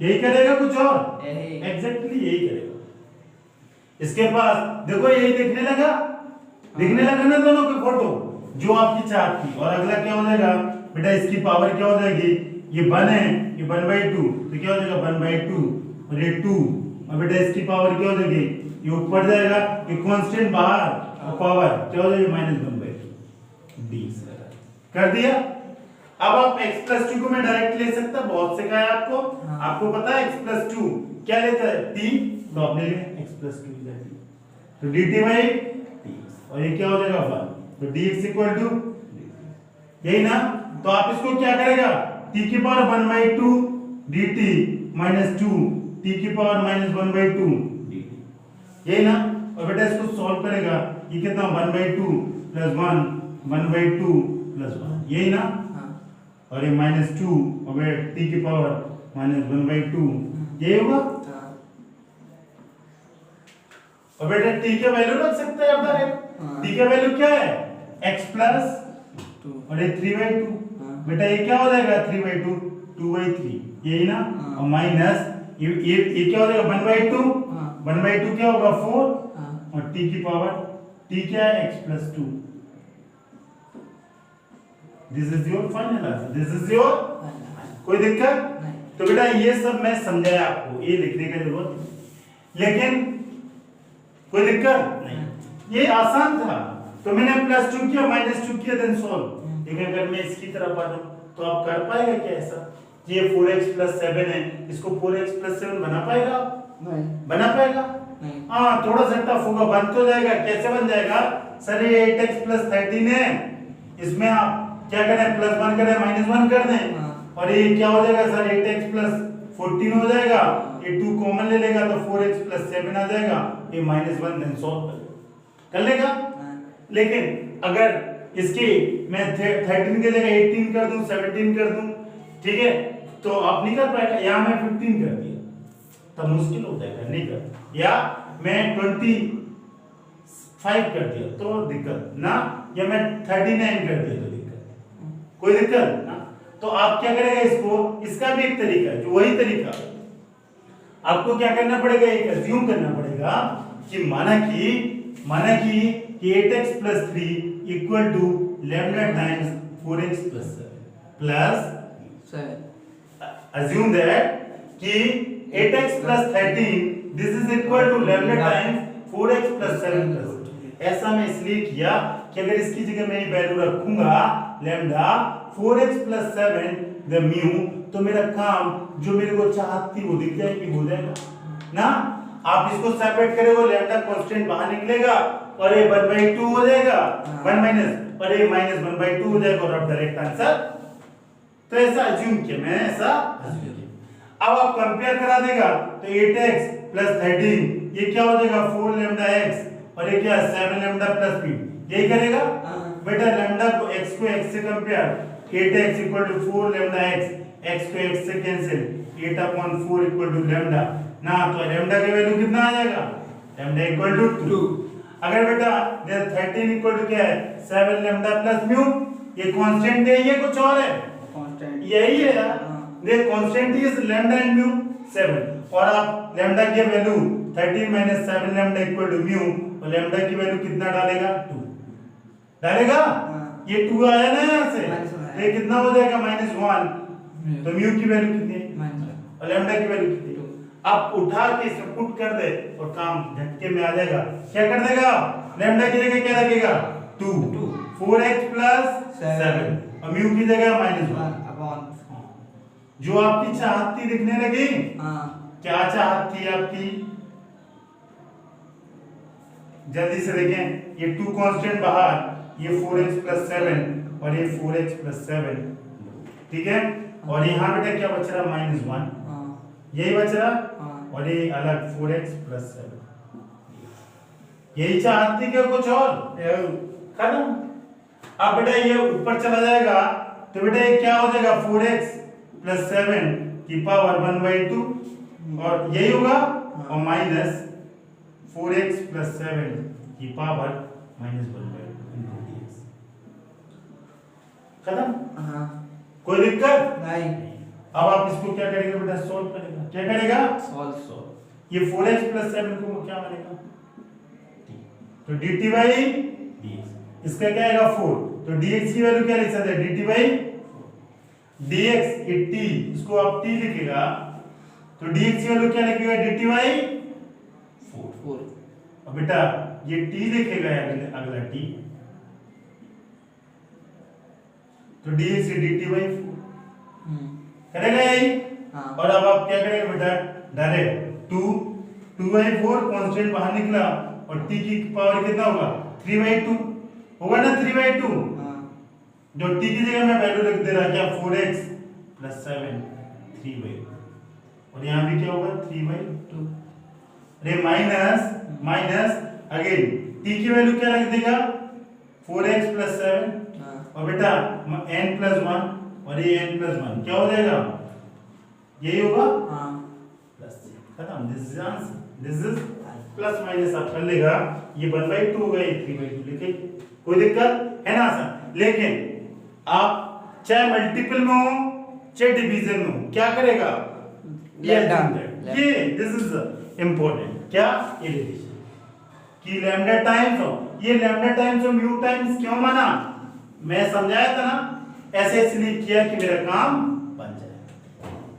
[SPEAKER 1] यही करेगा कुछ और, एग्जैक्टली यही करेगा। इसके पास देखो यही दिखने लगा, दिखने लगा ना दोनों की फोटो जो आपकी चार्ट थी। और अगला क्या हो जाएगा बेटा, इसकी पावर क्या हो जाएगी, ये 1 है, ये 1/2 तो क्या हो जाएगा 1/2 और ये 2, और बेटा इसकी पावर क्या हो जाएगी, ये ऊपर जाएगा, ये कांस्टेंट बाहर और पावर क्या हो जाएगी -1/2 डी कर दिया। अब आप x प्लस 2 को मैं डायरेक्ट ले सकता, बहुत से कहा है आपको, आपको पता है x प्लस 2 क्या लेता है, t, तो आपने लिया x प्लस 2 तो dt बाई dx, और ये क्या हो जाएगा 1, तो dx इक्वल टू, यही ना। तो आप इसको क्या करेगा, t की पावर 1/2 dt माइनस 2 t की पावर -1/2 dt, यही ना। और बेटा इसको सॉल्व करेगा, ये कितना 1/2 प्लस 1 1/2 प्लस 1, यही ना। और ये -2 और बेटा t की पावर -1/2, यही होगा। और बेटा t के वैल्यू रख सकते हैं आप डायरेक्ट, t का वैल्यू क्या है x प्लस 2 और ये 3/2, बेटा ये क्या हो जाएगा 3/2 2/3, यही ना। और माइनस ये क्या हो जाएगा 1/2, 1/2 क्या होगा 4 और t की पावर, t क्या है x plus 2। This is your final answer, this is your, कोई दिक्कत नहीं। तो बेटा ये सब मैं समझाया आपको, ये लिखने की जरूरत नहीं, लेकिन कोई दिक्कत नहीं, ये आसान था। तो मैंने +2 किया -2 किया देन सॉल्व। लेकिन अगर मैं इसकी तरफ आ जाऊं तो आप कर पाएगा क्या ऐसा, ये 4x + 7 है, इसको 4x + 7 बना पाएगा,
[SPEAKER 2] नहीं
[SPEAKER 1] बना पाएगा, हाँ थोड़ा सा टफ होगा, बन तो जाएगा। कैसे बन जाएगा सर, ये 8x + 13 है, इसमें आप क्या करें +1 करें -1 कर दें, और ये क्या हो जाएगा सर 8x + 14 हो जाएगा, ये 2 कॉमन ले लेगा तो 4x + 7 आ जाएगा, ये -1 देन सॉल्व कर लेगा। लेकिन अगर इसकी मैं 13 की जगह 18 कर दूं, 17 कर दूं, ठीक है, तो आप नहीं कर पाएगा। या मैं 15 कर दिया तब मुश्किल हो जाएगा, नहीं कर, या मैं 25 कर दिया तो दिक्कत ना, या मैं 39 कर दिया तो दिक्कत, कोई दिक्कत ना। तो आप क्या करेगा, इसको, इसका भी एक तरीका है, जो वही तरीका आपको क्या करना पड़ेगा, एक अज्यूम करना पड़ेगा कि माना कि 8x + 3 = lambda times 4x + 7 plus assume that कि 8x + 13 this is equal to lambda times 4x + 7 + ऐसा मैं इसलिए किया कि अगर इसकी जगह मैं ये वैल्यू रखूंगा लैम्डा 4x + 7 द म्यू, तो मेरा काम जो मेरे को चाहत थी वो दिख जाएगी, हो जाएगा ना। आप इसको सेपरेट करेंगे, लैम्डा कांस्टेंट बाहर निकलेगा और ये 1/2 हो जाएगा, 1 माइनस, और ये -1/2 हो जाएगा, और अब डायरेक्ट आंसर। तो ऐसा अज्यूम किया मैंने, ऐसा अज्यूम किया। अब आप कंपेयर करा देगा तो 8x + 13 ये क्या हो जाएगा 4 लैम्डा x, और ये क्या 7 लैम्डा + 3, यही करेगा बेटा। लैम्डा को x को x से compare, 8x = 4 lambda x, x को x से कैंसिल, 8/4 = लैम्डा ना, तो लैम्डा की वैल्यू कितना आ जाएगा, लैम्डा = 2। अगर बेटा 13 = क्या है 7 लैम्डा + म्यू, ये कांस्टेंट है, ये कुछ और है,
[SPEAKER 2] कांस्टेंट
[SPEAKER 1] यही है यार, देख constant is lambda and mu 7, और आप लैम्डा की वैल्यू 13 - 7 लैम्डा = म्यू, और लैम्डा की वैल्यू कितना डालेगा 2 डालेगा, ये 2 आया ना यहाँ से, ये कितना हो जाएगा -1, तो म्यू की वैल्यू कितनी है और लैम्डा की वैल्यू कितनी है। आप उठा के इसे पुट कर दे और काम झटके में आ जाएगा। क्या कर देगा, लैम्डा की जगह क्या रखेगा 2, 4x + 7 और म्यू की जगह -1
[SPEAKER 2] अपॉन
[SPEAKER 1] जो आपकी चाहत थी दिखने लगी।
[SPEAKER 2] हाँ
[SPEAKER 1] क्या चाहत थी आपकी, जल्दी से देखें, ये 2 कांस्टेंट बाहर, ये 4x + 7 और ये 4x + 7, ठीक है। और यहाँ बेटा क्या बच रहा, -1,
[SPEAKER 2] हाँ
[SPEAKER 1] यही बच रहा।
[SPEAKER 2] हाँ
[SPEAKER 1] और ये अलग 4x + 7, यही चाहत थी क्या कुछ और, खत्म। अब बेटा ये ऊपर चला जाएगा तो बेटा ये क्या हो जाएगा, 4x + 7 की पावर 1/2 और यही होगा, और माइनस 4x + 7 की पावर -1/2 खत्म।
[SPEAKER 2] हाँ
[SPEAKER 1] कोई दिक्कत
[SPEAKER 2] नहीं।
[SPEAKER 1] अब आप इसको क्या करेंगे बेटा, सोल्व करेगा, क्या करेगा,
[SPEAKER 2] सॉल्व
[SPEAKER 1] ये 4x + 7 को क्या बनेगा, तो dt/dx, इसका क्या आएगा 4, तो dx की वैल्यू क्या लिख सकते हैं, dt/dx, ये t, इसको आप t लिखेगा तो dx की वैल्यू क्या लिखेगा, dt/4।
[SPEAKER 2] 4
[SPEAKER 1] अब बेटा ये t लिखेगा अगला t, तो dx से dt/4 करेगा यही।
[SPEAKER 2] हाँ
[SPEAKER 1] और अब आप क्या करेंगे बेटा, डायरेक्ट 2/4 कांस्टेंट बाहर निकला और t की पावर कितना होगा, 3/2 होगा ना, 3/2,
[SPEAKER 2] हाँ
[SPEAKER 1] जो t की जगह मैं वैल्यू लिख दे रहा, क्या 4x + 7 3/2, और यहाँ भी क्या होगा 3/2, अरे माइनस अगेन t की वैल्यू क्या रख देगा, 4x + 7,
[SPEAKER 2] हाँ
[SPEAKER 1] और बेटा n + 1 और ये n + 1 क्या हो जाएगा, यही होगा
[SPEAKER 2] हाँ
[SPEAKER 1] प्लस, खत्म। This is answer, this is plus minus आप कर लेगा, ये 1/2 हो गया, ये 3/2 लिखे, कोई दिक्कत है ना सर। लेकिन आप चाहे मल्टीपल में हो चाहे डिवीजन में हो, क्या करेगा, ये दिस इज इंपॉर्टेंट, क्या ये रिलेशन कि लैम्डा टाइम्स हो, ये लैम्डा टाइम्स और म्यू टाइम्स क्यों माना, मैं समझाया था ना, ऐसे इसलिए किया कि मेरा काम बन जाए,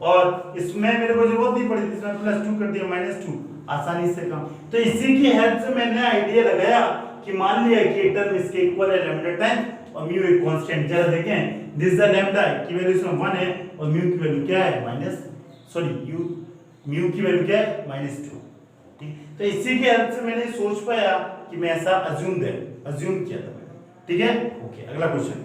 [SPEAKER 1] और इसमें मेरे को जरूरत नहीं पड़ी थी, इसमें +2 कर दिया, -2, आसानी से काम। तो इसी की हेल्प से मैंने आइडिया लगाया कि मान लिया कि टर्म इसके इक्वल है लैम्डा टाइम और म्यू एक कांस्टेंट, जरा देखें दिस द लैम्डा की वैल्यू इसमें 1 है और म्यू की वैल्यू क्या है, म्यू की वैल्यू क्या है, -2, ठीक। तो इसी की हेल्प से मैंने सोच पाया कि मैं ऐसा अज्यूम किया था मैंने, ठीक है। ओके, अगला क्वेश्चन।